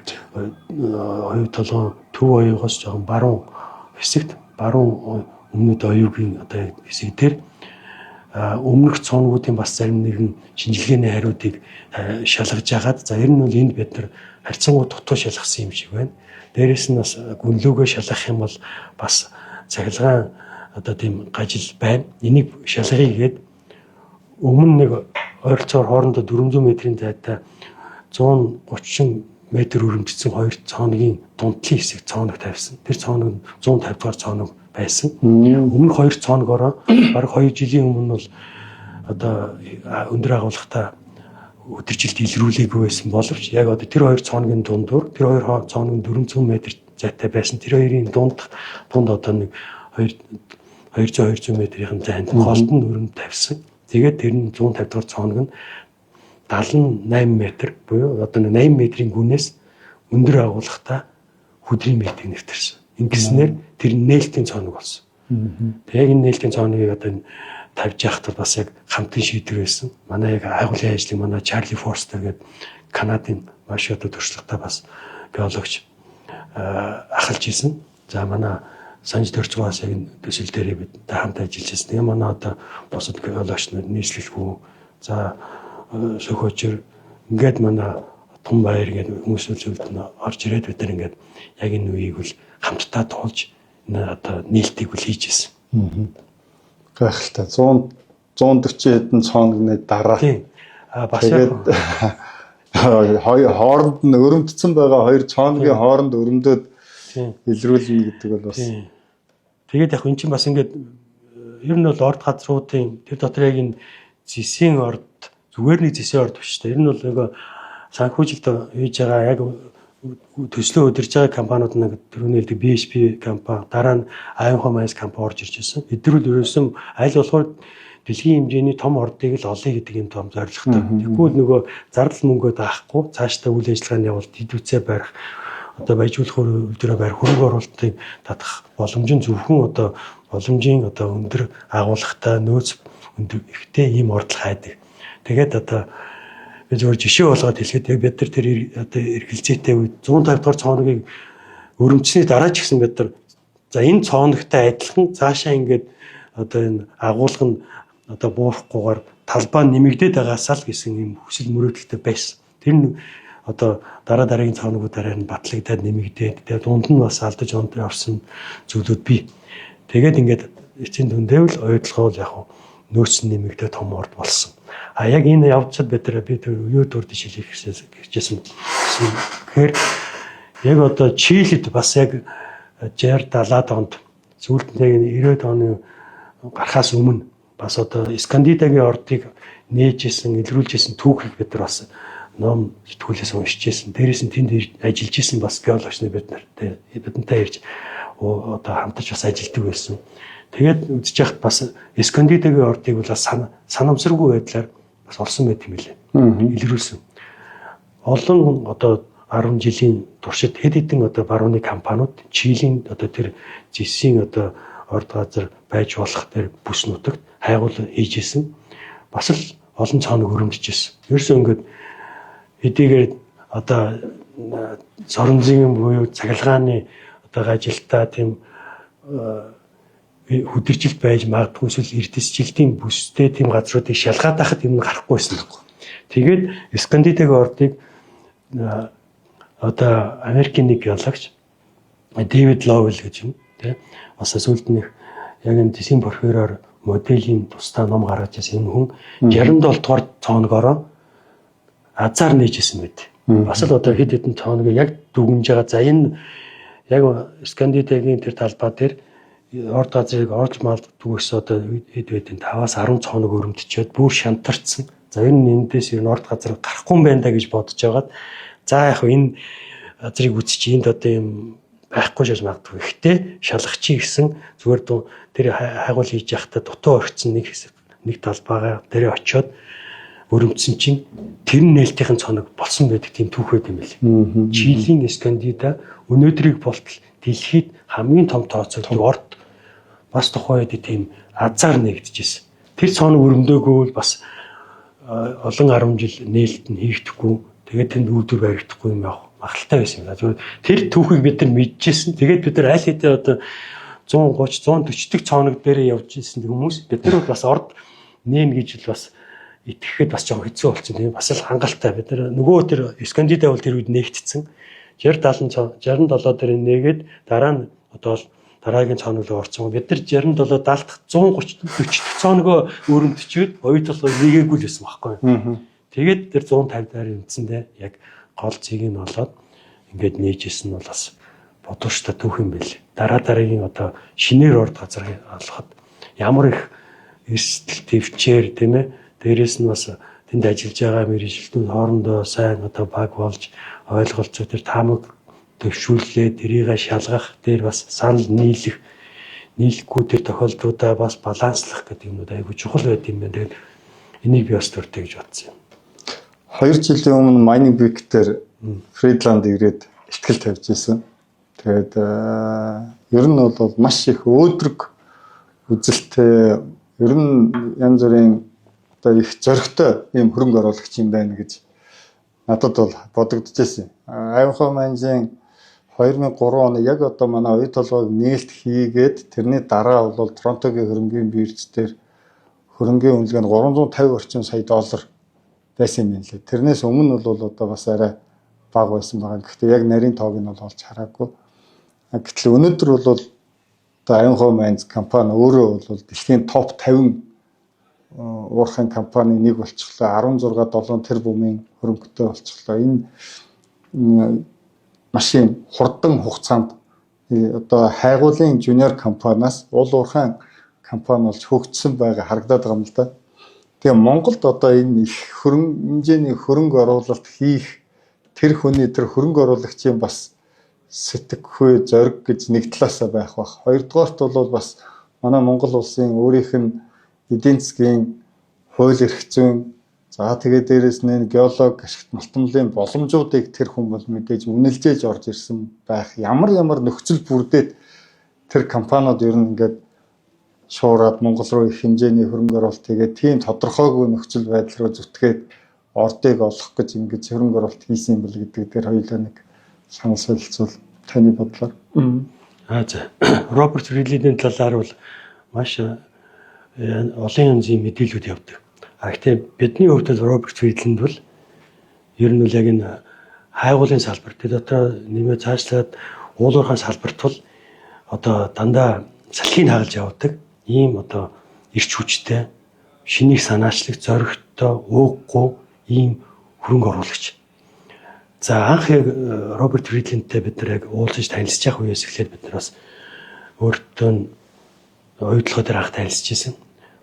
оюу толгойн төв оюугоос жоохон баруун хэсэгт баруун өмнөд оюугийн одоо хэсэг дээр өмнөх цоонуудын бас зарим нэгэн шинжилгээний хариудыг шалгаж агаад за ер нь бол энд бид нар харьцангуй дутуу шалгасан юм шиг байна. Дээрээс нь бас гүнлүүгөө шалгах юм бол бас цахилгаан одоо тийм гажил байна. Энийг шалгахыгээд өмнө нэг ойролцоогоор хоорондоо 400 м-ийн зайтай 130 м өрөмжсөн 2 цооногийн дундлын хэсэг цооног тавьсан. Тэр цооног 150 дугаар цооног байсан. Өмнөх 2 цоногоороо бараг 2 жилийн өмнө бол одоо өндөр агуулгатай өдөржилт илрүүлээгүй байсан боловч яг одоо тэр 2 цоногийн дундуур тэр 2 цоногийн 400 м зайтай байсан. Тэр хоёрын дунд одоо нэг 200 м-ийн зайд голдон өрөнд тавьсан. Тэгээд тэр нь 150 дугаар цоног нь 78 м буюу одоо 8 м-ийн гүнээс өндөр агуулгатай хөдрийн метрийг нэвтэрсэн. Ингэснээр тэр нээлтийн цоног болсон. Тэгээд яг энэ нээлтийн цоногийг одоо тавьж яхад бас яг хамтын шийдвэр байсан. Манай яг агуулгын ажлыг манай Чарли Форстер гэдэг Канадын маш одоо туршлагатай бас биологч ахалж исэн. За манай Санж Дөрцгоос яг төсөл дээр бид хамт ажиллаж байсан. Тэгээ манай одоо бусад биологч нар нийслэлгүй за сөхөөчөр ингээд манай том баяр гэдэг хүмүүсүүд зөвлөлд нь орж ирээд бид нар ингээд яг энэ үеийг бол хамтдаа туулж одоо нээлтийг үл хийж исэн. Гайхалтай 140 хэдэн цоногны дараа бас яг хооронд нь өрөмтсөн байгаа 2 цоногийн хооронд өрөмдөд илрүүлнэ гэдэг бол бас тэгээд яг энэ чинь бас ингээд ер нь бол орд газруудын тэр дотор яг энэ зэсийн орд зүгээр нэг зэсийн орд биш та. Ер нь бол нөгөө санхүүжилт хийж байгаа яг төслөө удирж байгаа компаниуд нэг түрүүний хэлдэг BHP компани дараа нь Ionho Mines компани орж ирж байсан. Эдгээр л ерөөсөн аль болохоор дэлхийн хэмжээний том ордыг л олъё гэдэг юм том зорилготой. Тэгвэл нөгөө зардал мөнгөө даахгүй цаашдаа үйл ажиллагааны явуулалт идэвхтэй барих одоо баяжуулах үйлдвэрээ барих хөрөнгө оруулалтыг татах боломж нь зөвхөн одоо боломжийн одоо өндөр агуулгатай нөөц өндөр ихтэй ийм ордлого хайдаг. Тэгээд одоо би зөвхөн жишээ болгоод хэлэхэд бид нар тэр одоо эргэлзээтэй үед 150 дугаар цооногийг өрөмчсөний дараа ч гэсэн бид нар за энэ цооногтой адилхан цаашаа ингээд одоо энэ агуулга нь одоо буурахгүйгээр талбай нэмэгдээд байгаасаа л гэсэн юм хүсэл мөрөөдөлтэй байсан. Тэр нь одоо дараагийн цооногуудаараа нь батлагдаад нэмэгдээд тэгээ дунд нь бас алдаж онд орсон зүйлүүд бий. Тэгээд ингээд эцсийн дүндээ л ойдлогоо яг нөөц нэмэгдээ том орд болсон. А яг энэ явцад бид юу дурд шилжих гэжсэн. Тэгэхээр яг одоо Чилид бас яг 60-70-аад онд сүүлд нь 90-ад оны гарахаас өмнө бас одоо Скандинавийн ордыг нээжсэн, илрүүлжсэн түүхийг бид нар бас ном сэтгүүлээс уншиж байсан. Дээрээс нь тэнд ажиллаж исэн бас биологч нар бидэнтэй ирж одоо хамтарч бас ажилладаг байсан. Тэгээд үзэж яхад бас Скандинавийн ордыг бол санамсаргүй байдлаар бас олсон байт юм лээ. Илрүүлсэн. Олон одоо 10 жилийн туршид хэд хэдэн одоо барууны компаниуд Чилийн одоо тэр зэсийн одоо орд газар байж болох тэр бүс нутагт хайгуул хийж исэн. Бас л олон цааныг өрөмдөж исэн. Ерөөсөө ингээд эдийгээр одоо соронзын буюу цахилгааны одоо ажилтаа тийм хүдэржилт байж магадгүй эсвэл эрдэсжилтийн бүстэй тийм газруудыг шалгаад байхад юм гарахгүйсэн баг. Тэгээд Скандинавийн ордыг одоо Америкийн нэг биологч Дэвид Ловел гэж юм тий бас сүүлд нь яг энэ зэсийн профессороор моделийн тусдаа ном гаргаж ирсэн энэ хүн 67 дугаар цооногоороо азар нээжсэн мэт. Бас л одоо хэд хэдэн цооног яг дүгнж байгаа. За энэ яг Скандинавийн тэр талбай дээр орд газрыг орж малддгүйс одоо хэд хэдэн 5-аас 10 цооног өрөмтчихэд бүр шантарцсан. За энэ эндээс ер нь орд газар гарахгүй юм байна да гэж бодож байгаад за яг энэ газрыг үзчих энд одоо юм байхгүй шаж магадгүй. Гэхдээ шалгачи гэсэн зүгээр тэр хайгуул хийж явахдаа дутуу орхицсан нэг хэсэг нэг талбайгаа дээр очиод өрөмцсөн чинь тэр нээлтийн цоног болсон байдаг тийм түүх байт юм билээ. Чилийн Скандинав өнөөдрийг болтол дэлхийд хамгийн том тооцоолдог орд бас тухайн үед тийм азар нэгдэжсэн. Тэр цоног өрөмдөөгүй бас олон 10 жил нээлт нь хийгдэхгүй тэгээд тэнд үүдэр баригдахгүй юм явах магадaltaй байсан юм да. Тэр түүхийг бид нар мэдчихсэн. Тэгээд бид нар аль хэдийн одоо 130 140 цоног дээр явж ирсэн хүмүүс бид нар бас орд нээн гэж л бас итгэхэд бас жоохон хэцүү болсон тийм бас л хангалттай бид нар нөгөө тэр Скандинав бол тэр үед нээгдсэн 60 70 дээр нээгээд дараа нь одоо дараагийн цоног руу орсон. Бид нар 67 70 130 40 цоногоо өрөмтчихэд оюутлал нэгээгүй л байсан байхгүй юу. Тэгээд тэр 150 дээр үндсэндээ яг гол цэгийг нь олоод ингээд нээжсэн нь бол бас бодвочтой түүх юм байл. Дараагийн одоо шинээр орд газар олоход ямар их эрсдэл төвчээр тийм ээ. Дээрээс нь бас тэнд ажиллаж байгаа мэргэжилтүүд хоорондоо сайн одоо баг болж ойлголцоо төр таамаг төвшүүлээ, тэрийг шалгах дээр бас санал нийлэхгүй тэр тохиолдлуудаа бас баланслах гэдэг юмнууд айгүй чухал байд юм байна. Тэгээд энийг би бас дуртай гэж бодсон юм. 2 жилийн өмнө Mining Week дээр Фридланд ирээд ихтгэл тавьж ирсэн. Тэгээд ер нь бол маш их өөдрөг үзэлтэй, ер нь янз бүрийн одоо их зоригтой ийм хөрөнгө оруулагч юм байна гэж надад бол бодогдчихсэн. Аймхаа манжийн 2003 оны яг одоо манай оюу толгойг нээлт хийгээд тэрний дараа бол Торонтогийн хөрөнгийн бирж дээр хөрөнгийн үнэлгээ нь 350 орчим сая доллар байсан юм лээ. Тэрнээс өмнө бол одоо бас арай бага байсан байгаа. Гэхдээ яг нарийн тоог нь бол олж хараагүй. Гэтэл өнөөдөр бол одоо Аймхаа Майнз компани өөрөө бол дэлхийн топ 50 уурхайн компани нэг болчихлоо. 16-7 тэрбумын хөрөнгөтэй болчихлоо. Энэ машин хурдан хугацаанд одоо хайгуулын жуниор компаниас уул уурхайн компани болж хөгжсөн байгаа харагдаад байгаа юм л да. Тэгээ Монголд одоо энэ их хэмжээний хөрөнгө оруулалт хийх тэр хүний тэр хөрөнгө оруулагчийн бас сэтгэхүй зориг гэж нэг талаасаа байх бах. Хоёрдугаарт бол бас манай Монгол улсын өөрийнх нь эдийн засгийн хууль эрх зүйн за тэгээд дээрэс нь геолог ашигт малтмлын боломжуудыг тэр хүн бол мэдээж үнэлжээж орж ирсэн байх. Ямар нөхцөл бүрдээд тэр компаниуд ер нь ингээд шуураад Монгол руу их хэмжээний хөрөнгө оруулалт хийгээд тийм тодорхойгүй нөхцөл байдал руу зүтгээд ордыг олох гэж ингэж хөрөнгө оруулалт хийсэн юм бэл гэдэг дээр хоёулаа нэг санал солилцвол таны бодлоор. За Роберт Фридлиндийн талаар бол маш олон янзын мэдээлэлүүд явдаг. Гэхдээ бидний хувьд бол Роберт Фридлинд бол ер нь бол яг энэ хайгуулын салбар тэр дотор нэмээд цаашлаад уулуурхайн салбарт бол одоо дандаа салхийг хагалж явдаг ийм одоо эрч хүчтэй шинийг санаачлагч зоригтой ууггүй ийм хөрөнгө оруулагч. За анх яг Роберт Фридлиндтэй бид нар яг уулзаж танилцж явах үеэс эхлээд бид нар бас өөртөө оюутлогоо дээр анх танилцж ирсэн.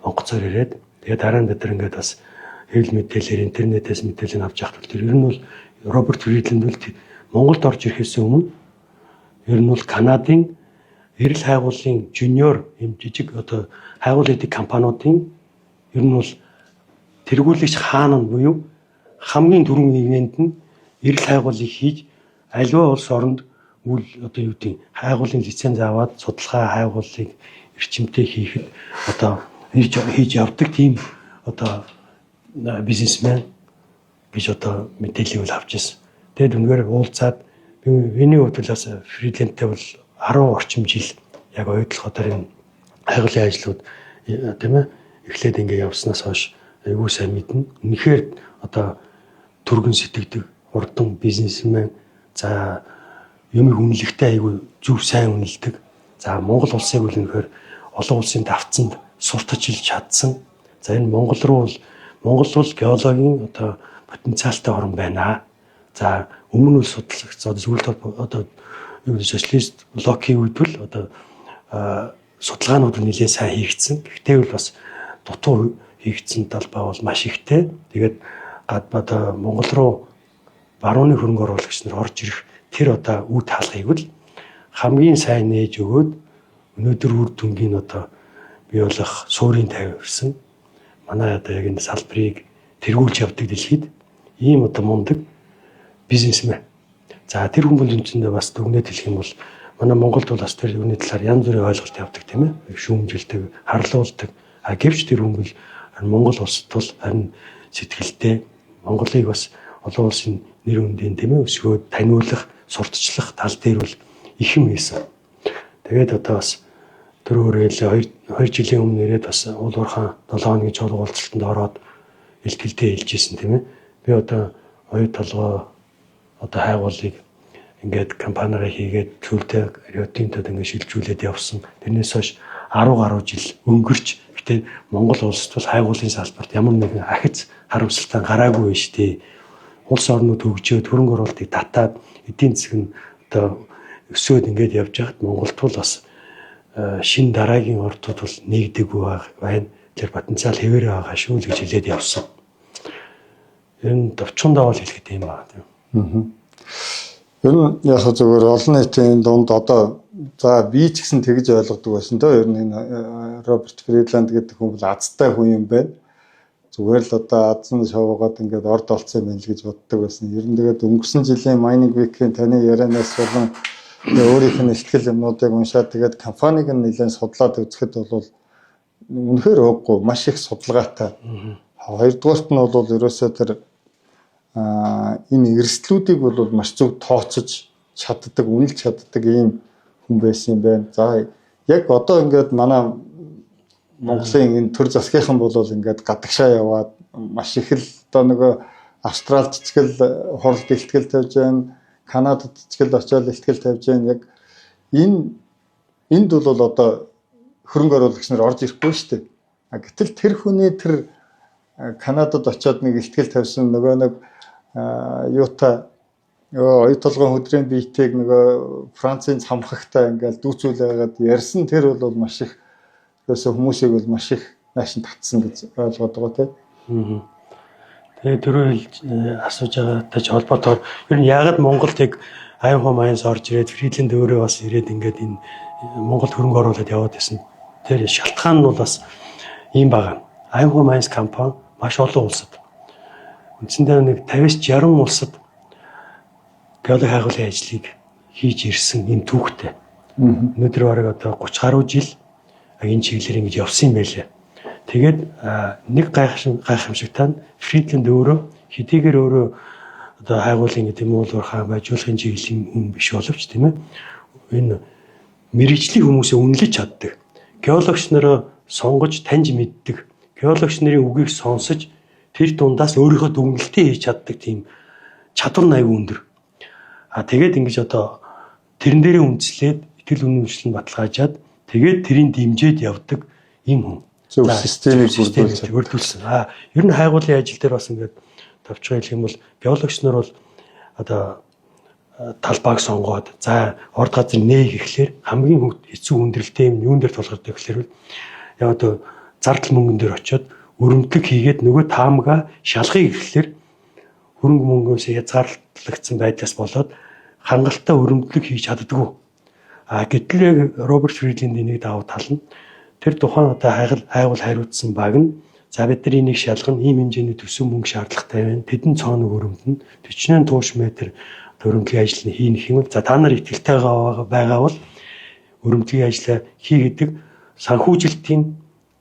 Онгоцоор ирээд тэгээд дараа нь бид нар ингээд бас хэвлэл мэдээлэлээр интернетээс мэдээлэл авч явах тул ер нь бол Роберт Фридлинд бол Монголд орж ирэхээс өмнө ер нь бол Канадын эрэл хайгуулын жуниор юм жижиг одоо хайгуул эдийн компаниудын ер нь бол тэргүүлэгч хаана буюу хамгийн түрүүн нэгнэнд нь эрэл хайгуулыг хийж аливаа улс оронд үл одоо юу гэдэг хайгуулын лиценз аваад судалгаа хайгуулыг эрчимтэй хийхэд одоо хийж явдаг тийм одоо бизнесмен гэж одоо мэдээлэл бол авч ирсэн. Тэгэд үнээр уулзаад миний хувьд бас Фридлиндтэй бол 10 орчим жил яг оюутлогоо дээр энэ хайгуулын ажлууд тийм ээ эхлээд ингэ явснаас хойш айгүй сайн мэднэ. Үнэхээр одоо түргэн сэтгэдэг урдан бизнесмен за юм үнэлэхтэй айгүй зөв сайн үнэлдэг. За Монгол улсыг үл үнэхээр олон улсын давцанд сурталчилж чадсан. За энэ Монгол бол геологийн одоо потенциалтай орн байна. За өмнө нь судалгаач зүйл одоо социалист блокийн үед бол одоо судалгаанууд нэлээд сайн хийгдсэн. Гэхдээ бол бас дутуу хийгдсэн талбай бол маш ихтэй. Тэгээд одоо Монгол руу барууны хөрөнгө оруулагч нар орж ирэх тэр одоо үе таалгыг бол хамгийн сайн нээж өгөөд өнөөдөр үр дүнгийн одоо бий болох суурийн тавьсан. Манай одоо яг энэ салбарыг тэргүүлж явдаг дэлхийд ийм одоо мундаг бизнесмен. За тэр хүмүүс үнцэндээ бас дүгнээд хэлэх юм бол манай Монголд бол бас тэр үүний талаар янз бүрийн ойлголт явдаг тийм ээ. Шүүмжилдэг, харлуулдаг. Гэвч тэр хүмүүс Монгол улсад бол харин сэтгэлтэй Монголыг бас олон улсын нэр үндэнд тийм ээ өсгөөд таниулах, сурталчлах тал дээр бол их юм хийсэн. Тэгээд одоо бас тэр өөрөө 2 жилийн өмнө ирээд бас уул уурхайн 7 хоногийн чуулга уулзалтанд ороод илтгэлтэй хэлжсэн тийм ээ. Би одоо оюу толгой одоо хайгуулыг ингээд компаниараа хийгээд төлөвтэй риотинтод ингээд шилжүүлээд явсан. Тэрнээс хойш 10 гаруй жил өнгөрч гэтээ Монгол улсад бол хайгуулын салбарт ямар нэгэн ахиц харамсалтай гараагүй шүү дээ. Улс орнууд хөгжөөд хөрөнгө оруулалтыг татаад эдийн засаг нь одоо өсөөд ингээд явж байхад Монголд бол бас шин дараагийн ордууд бол нэгдэггүй байна. Тэр потенциал хэвээр байгаа шүү л гэж хэлээд явсан. Ер нь товчхондоо бол хэлэхэд юм байна тийм. Ер нь яг зөвөр олон нийтийн дунд одоо за би ч гэсэн тэгж ойлгодог байсан доо. Ер нь энэ Роберт Фридланд гэдэг хүн бол азтай хүн юм байна. Зүгээр л одоо азан шоугаад ингээд орд олцсон юм л гэж боддог байсан. Ер нь тэгээд өнгөрсөн жилийн Mining Week-ийн таны ярианаас болон өөрийнх нь ихтгэл юмнуудыг уншаад тэгээд компаниг нь нэлээд судлаад үзэхэд бол үнэхээр ууггүй маш их судалгаатай. Хоёрдугаарт нь бол ерөөсөө тэр энэ эрсдлүүдийг бол маш зөв тооцож чаддаг, үнэлж чаддаг ийм хүн байсан юм байна. За яг одоо ингээд манай Монголын энэ төр засгийнхан бол ингээд гадагшаа яваад маш их л одоо нөгөө Австралид ч гэл хорлт ихтгэл тавьж байна. Канадад ч гэл очиод ихтгэл тавьж байна. Яг энд бол одоо хөрөнгө оруулагч нар орж ирэхгүй шүү дээ. Гэтэл тэр хүний тэр Канадад очиод нэг ихтгэл тавьсан нөгөө нэг юутай оюу толгойн хөдрийн биетийг нөгөө Францын цамхагтай ингээд дүүцүүл байгаад ярьсан тэр бол маш их ерөөсөө хүмүүсийг бол маш их наашин татсан гэж ойлгоод байгаа тийм. Тэгээ түрүү асууж байгаатай ч холбоотойгоор ер нь яагаад Монголд яг Аймхо Майнс орж ирээд Фридланд өөрөө бас ирээд ингээд энэ Монголд хөрөнгө оруулаад яваад байсан. Тэр шалтгаан нь бол бас ийм байгаа. Аймхо Майнс компани маш олон улсад үндсэндээ нэг 50-60 улсад геологи хайгуулын ажлыг хийж ирсэн юм түүхтэй. Өнөөдөр бараг одоо 30 гаруй жил энэ чиглэлээр ингэж явсан юм байлээ. Тэгээд нэг гайхамшигтай нь Фридланд өөрөө хэдийгээр өөрөө одоо хайгуулын гэдэг юм уу хаан байжуулахын чиглэлийн хүн биш боловч тийм ээ энэ мэрэгжлийн хүмүүсээ үнэлж чаддаг. Геологч нараа сонгож таньж мэддэг. Геологч нарын үгийг сонсож тэр дундаас өөрийнхөө дүгнэлтээ хийж чаддаг тийм чадвар аягүй өндөр. Тэгээд ингэж одоо тэрэн дээрээ үндэслээд итгэл үнэмшлэн баталгаажаад тэгээд тэрийг дэмжиж явдаг юм хүн. Зөв системийг бүрдүүлсэн. Ер нь хайгуулын ажил дээр бас ингээд товчхон хэлэх юм бол геологч нар бол одоо талбайг сонгоод за орд газар нээх гэхлээр хамгийн хэцүү хүндрэлтэй юм юун дээр тулгардаг гэхлээр яг одоо зардал мөнгөн дээр очиод өрөмтлөг хийгээд нөгөө таамга шалгахыг гэхлээр хөрөнгө мөнгөөс хязгаарлагдсан байдлаас болоод хангалттай өрөмтлөг хийж чаддаггүй. Гэтэл яг Роберт Фридландийн нэг давуу тал нь тэр тухайн одоо хайгуул хариуцсан баг нь за бид нар энийг шалгана ийм хэмжээний төсөв мөнгө шаардлагатай байна. Тэдэн цооног өрөмтөн 48 тууш метр өрөмтлөгийн ажлыг хийх юм бол за та нар итгэлтэй байгаа бол өрөмтлөгийн ажлаа хий гэдэг санхүүжилтийн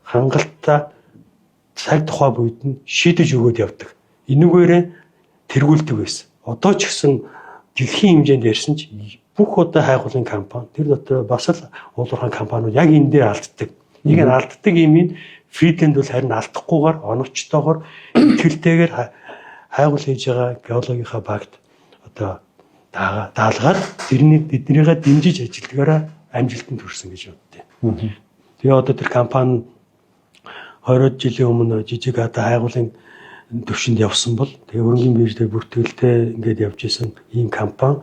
хангалттай цаг тухай буйд нь шийдэж өгөөд явдаг. Энүүгээрээ тэргүүлдэг байсан. Одоо ч гэсэн дэлхийн хэмжээнд ярьсан ч бүх одоо хайгуулын компани тэр дотор бас л уулуурхайн компаниуд яг энэ дээр алддаг. Нэг нь алддаг юм Фридланд бол харин алдахгүйгээр оновчтойгоор итгэлтэйгээр хайгуул хийж байгаа геологийнхаа багт одоо даалгаад тэднийгээ дэмжиж ажилдгаараа амжилтанд хүрсэн гэж боддیں۔ Тэгээ одоо тэр компани 20 жилийн өмнө жижиг одоо хайгуулын төвшөнд явсан бол тэгээ хөрөнгөний биржээр бүртгэлтэй ингээд явж исэн ийм компани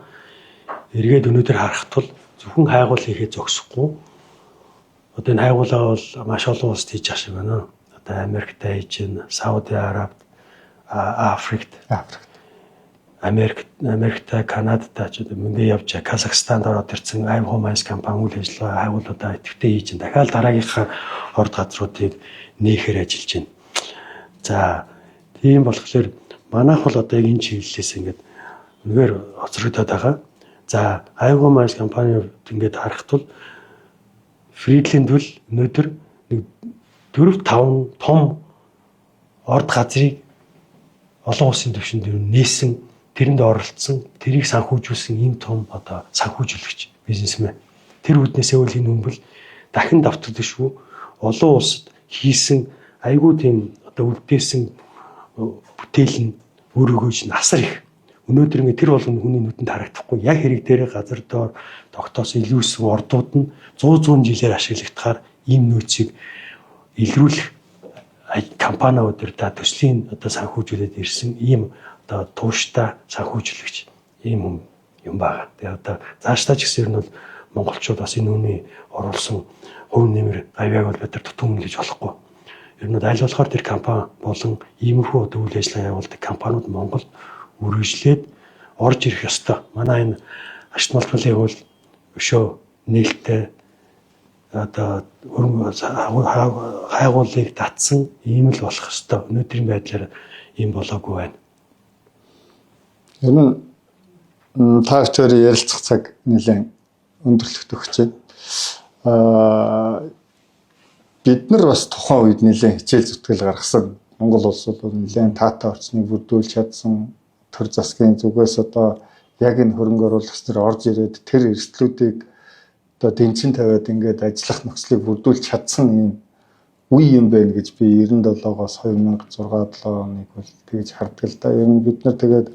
эргээд өнөөдөр харах тул зөвхөн хайгуул хийхэд зогсохгүй. Одоо энэ хайгуулаа бол маш олон улсад хийж ах шиг байна. Одоо Америктай хийж байна, Сауди Арабид, Африкт, Америктай, Канадтай ч одоо мөнгө явж Казахстанд ороод ирсэн Аймхо Майнс компани үйл ажиллагаа хайгуулуудаа идэвхтэй хийж байна. Дахиад дараагийнхаа орд газруудыг нээхээр ажиллаж байна. За тийм болохоор манайх бол одоо яг энэ чиглэлээс ингээд үнээр хоцрогдоод байгаа. За Аймхо Майнс компани ингээд харах тул Фридланд бол өнөөдөр нэг 4-5 том орд газрыг олон улсын түвшинд нээсэн, тэрэнд оролцсон, тэрийг санхүүжүүлсэн ийм том одоо санхүүжүүлэгч бизнесмен. Тэр үүднээсээ үл энэ хүн бол дахин давтагдшгүй олон улсад хийсэн айгүй тийм одоо үлдээсэн бүтээл нь өөрөөгөө чинь асар их. Өнөөдөр ингэ тэр болгоно хүний нүдэнд харагдахгүй. Яг хэрэг дээр газар доор тогтоосон илүүсэн ордууд нь 100 жилээр ашиглагдахаар ийм нөөцийг илрүүлэх компаниуд та төслийн одоо санхүүжүүлээд ирсэн ийм одоо тууштай санхүүжүүлэгч ийм юм байгаа. Тэгээ одоо цаашдаа ч гэсэн ер нь бол монголчууд бас энэ үний оруулсан хувь нэмэр авьяаг бол бид нар дутуу гэж болохгүй. Ер нь аль болохоор тэр компани болон иймэрхүү одоо үйл ажиллагаа явуулдаг компаниуд Монголд үргэлжлээд орж ирэх ёстой. Манай энэ ашигт малтгалын хууль өшөө нээлттэй одоо хайгуулыг татсан ийм л болох ёстой. Өнөөдрийн байдлаар ийм болоогүй байна. Ер нь та бүхэн ярилцах цаг нэлээд өндөрлөгт өгч байна. Бид нар бас тухайн үед нэлээд хичээл зүтгэл гаргасан. Монгол улс бол нэлээд таатай орчныг бүрдүүлж чадсан. Төр засгийн зүгээс одоо яг энэ хөрөнгө оруулагч нар орж ирээд тэр эрсдлүүдийг одоо дэнчин тавиад ингээд ажиллах нөхцөлийг бүрдүүлж чадсан юм үе юм байна гэж би 97-оос 2006-7 оныг бол тэгж хардаг л да. Ер нь бид нар тэгээд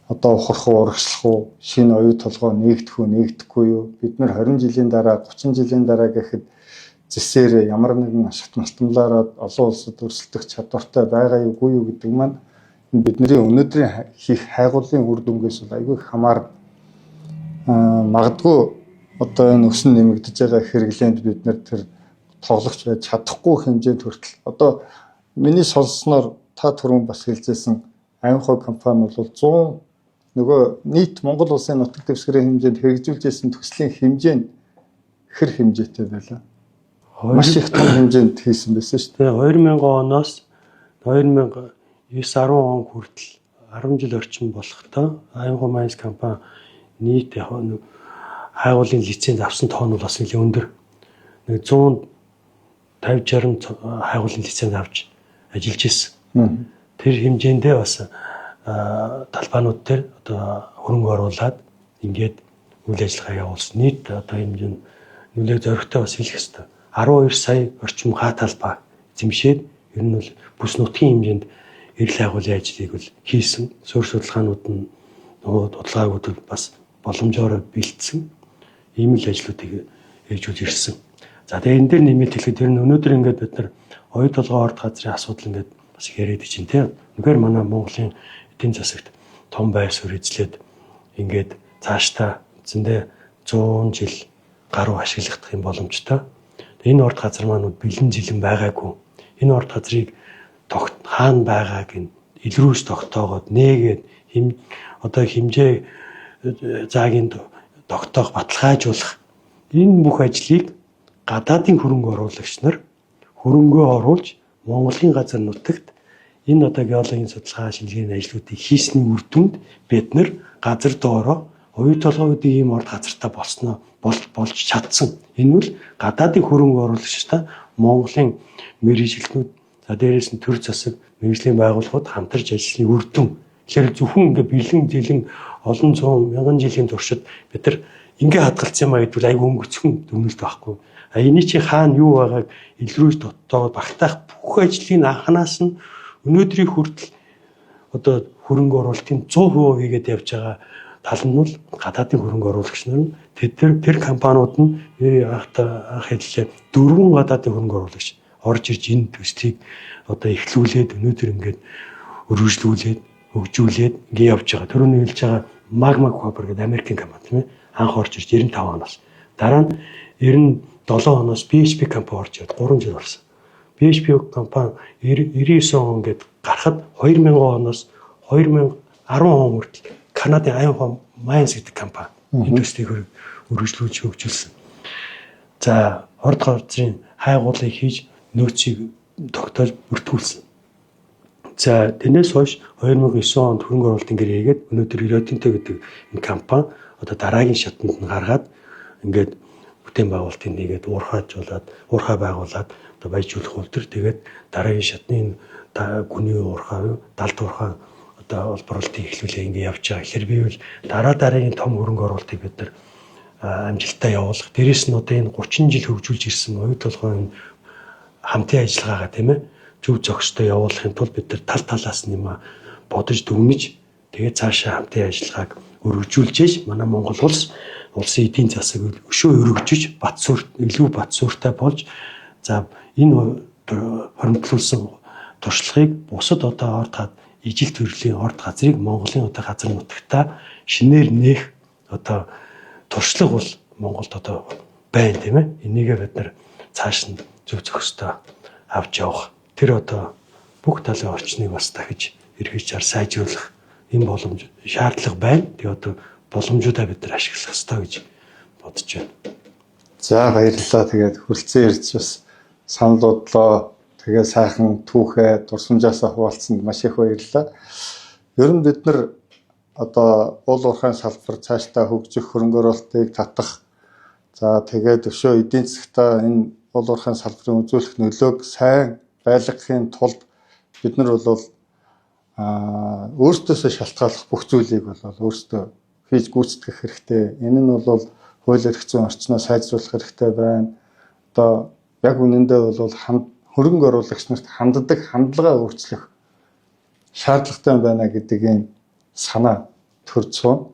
одоо ухрах уу, урагшлах уу, шинэ оюу толгой нээгдэх үү, нээгдэхгүй юу? Бид нар 20 жилийн дараа, 30 жилийн дараа гэхэд зэсээр ямар нэгэн ашигт малтамлаараа олон улсад өрсөлдөх чадвартай байгаа юугүй юу гэдэг маань бидний өнөөдрийн хийх хайгуулын үр дүнгээс бол айгүй хамаарна. Магадгүй одоо энэ өсөн нэмэгдэж байгаа хэрэглээнд бид нар тэр тоглогч байж чадахгүй хэмжээнд хүртэл одоо миний сонссноор та түрүүн бас хэлжсэн аймхой компани бол 100 нөгөө нийт Монгол улсын нутаг дэвсгэрийн хэмжээнд хэрэгжүүлж байсан төслийн хэмжээ нь хэр хэмжээтэй байлаа. Маш их том хэмжээнд хийсэн байсан шүү дээ. 2000 оноос 2009-10 он хүртэл 10 жил орчим болохдоо Аймхой Майнс компани нийт хайгуулын лиценз авсан тоон бол бас нэлээд өндөр. Нэг 150-60 хайгуулын лиценз авч ажиллаж ирсэн. Тэр хэмжээндээ бас талбаанууд дээр одоо хөрөнгө оруулаад ингээд үйл ажиллагаа явуулсан. Нийт одоо хэмжээ нөлөө зоригтой бас хэлэх ёстой. 12 сая орчим хаа талбай эзэмшээд ер нь бол бүс нутгийн хэмжээнд эрэл хайгуулын ажлыг бол хийсэн. Суурь судалгаанууд нь судалгаагууд бас боломжоор бэлдсэн. Ийм л ажлуудыг хийж ирсэн. За тэгээ энэ дээр нэмээд хэлэхэд ер нь өнөөдөр ингээд бид нар оюу толгой орд газрын асуудал ингээд бас яриад чинь тийм. Үнэхээр манай Монголын эдийн засагт том байр суурь эзлээд ингээд цаашдаа зөндөө 100 жил гаруй ашиглагдах юм боломжтой. Энэ орд газар маань бэлэн жилэн байгаагүй. Энэ орд газрыг хаана байгааг нь илрүүс тогтоогоод нээгээд одоо хэмжээ заагийн тогтоох баталгаажуулах энэ бүх ажлыг гадаадын хөрөнгө оруулагч нар хөрөнгөө оруулж Монголын газар нутагт энэ одоо геологийн судалгаа шинжилгээний ажлуудыг хийсний үр дүнд бид нар газар доороо оюу толгойдын ийм орд газартаа болж чадсан. Энэ бол гадаадын хөрөнгө оруулагчтай Монголын мэргэжилтнүүд за дээрээс нь төр засаг мэргэжлийн байгууллагууд хамтарч ажилласны үр дүн. Тэгэхээр зөвхөн ингээ бэлэн зэлэн олон зуун мянган жилийн туршид бид нар ингээ хадгалсан юм а гэдвэл айгүй өнгөцхөн дүгнэлт байхгүй. Эний чи хаана юу байгааг илрүүж тоттоод багтаах бүх ажлыг анханаас нь өнөөдрийн хүртэл одоо хөрөнгө оруулалтын 100% хийгээд явж байгаа тал нь бол гадаадын хөрөнгө оруулагч нар нь тэр компаниуд нь анх хэллээ 4 гадаадын хөрөнгө оруулагч орж ирж энэ төслийг одоо эхлүүлээд өнөөдөр ингээд өргөжлүүлээд хөгжүүлээд ингээд явж байгаа. Түрүүний хэлж байгаа Magma Copper гэдэг Америкийн компани тийм ээ анх орж ирж 95 оноос дараа нь 97 оноос BHP компани орж ирээд 3 жил болсон. BHP компани 99 он гээд гарахад 2000 оноос 2010 он хүртэл Канадын Аймхой Майнс гэдэг компани энэ төслийг өргөжлүүлж хөгжүүлсэн. За орд газрын хайгуулыг хийж нөөцийг тогтоож бүртгүүлсэн. За тэрнээс хойш 2009 онд хөрөнгө оруулалтын гэр хийгээд өнөөдөр Риотинто гэдэг энэ компани одоо дараагийн шатанд нь гаргаад ингээд бүтээн байгуулалтын нэгээд уурхай байгуулад одоо баяжуулах үйлдвэр тэгээд дараагийн шатны гүний уурхай, далд уурхай одоо олборлтыг эхлүүлээ ингээд явж байгаа. Тэгэхээр би бол дараагийн том хөрөнгө оруулалтыг бид нар амжилттай явуулах. Дээрээс нь одоо энэ 30 жил хөгжүүлж ирсэн оюу толгойн хамтын ажиллагаагаа тийм ээ зөв зохистой явуулахын тулд бид нар тал талаас нь юм бодож дүгнэж тэгээд цаашаа хамтын ажиллагааг өргөжүүлж манай Монгол улсын эдийн засаг өшөө өргөжиж илүү бат суурьтай болж за энэ хөрөнгөлүүлсэн туршлагыг бусад одоо ижил төрлийн орд газрыг Монголын одоо газар нутагтаа шинээр нээх одоо туршлага бол Монголд одоо байна тийм ээ. Энийгээ бид нар цааш нь зөв зөвхөстэй авч явах. Тэр одоо бүх талын орчныг бас дахиж эргэжээр сайжруулах энэ боломж шаардлага байна. Тэгээ одоо боломжуудаа бид нар ашиглах хэрэгтэй гэж бодож байна. За баярлалаа. Тэгээд хүрэлцэн ирж бас санал бодлоо тэгээ сайхан түүхээ дурсамжаасаа хуваалцсанд маш их баярлалаа. Ер нь бид нар одоо уул уурхайн салбар цаашдаа хөгжих хөрөнгө оруулалтыг татах. За тэгээд өшөө эдийн засгтаа энэ уул уурхайн салбарын үзүүлэх нөлөөг сайн байлгахын тулд бид нар бол өөрсдөөсөө шалтгааллах бүх зүйлийг бол өөрсдөө хийж гүйцэтгэх хэрэгтэй. Энэ нь бол хууль эрх зүйн орчноо сайжруулах хэрэгтэй байна. Одоо яг үнэндээ бол хөрөнгө оруулагч нарт ханддаг хандлага өөрчлөх шаардлагатай байна гэдэг ийм санаа төрж сууна.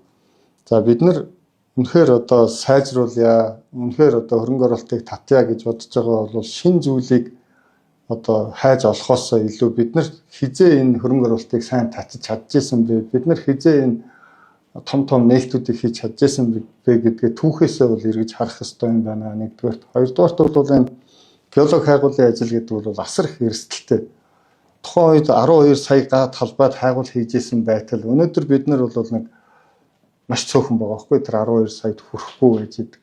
За бид нар үнэхээр одоо сайжруулъя, үнэхээр одоо хөрөнгө оруулалтыг татъя гэж бодож байгаа бол шин зүйлийг одоо хайж олохоос илүү бид нар хизээ энэ хөрөнгө оруулалтыг сайн татчих чадчихсан бэ? Бид нар хизээ энэ том нээлтүүдийг хийж чадчихсан бэ гэдгээ түүхээсээ бол эргэж харах хэрэгтэй юм байна. Нэгдүгээрт, хоёрдугаарт бол энэ геолог хайгуулын ажил гэдэг бол асар их эрсдэлтэй. Тухайн үед 12 сая га талбайд хайгуул хийжсэн байтал өнөөдөр бид нар бол нэг маш цөөхөн байгаа байхгүй тэр 12 саяд хүрэхгүй байж идэг.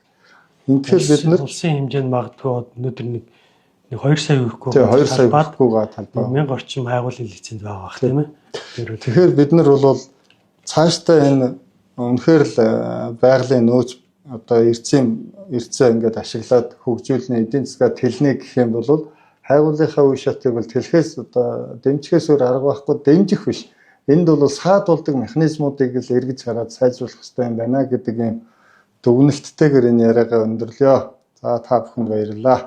Ингээд бид нар улсын хэмжээнд магадгүй өнөөдөр нэг 2 сая хүрэхгүй. Тэгээ 2 сая хүрэхгүй га талбай. 1000 орчим хайгуулын лиценз байгаа бах тийм ээ. Тэгэхээр бид нар бол цаашдаа энэ үнэхээр л байгалийн нөөц одоо эрцээ ингээд ашиглаад хөгжүүлнэ эдийн засгаа тэлнэ гэх юм бол хайгуулынхаа үе шатыг бол тэлхээс одоо дэмжихээс өөр арга байхгүй дэмжих биш. Энд бол саадуулдаг механизмуудыг л эргэж хараад сайжруулах хэрэгтэй юм байна гэдэг юм дүгнэлттэйгээр энэ яриагаа өндөрлөё. За та бүхэнд баярлалаа.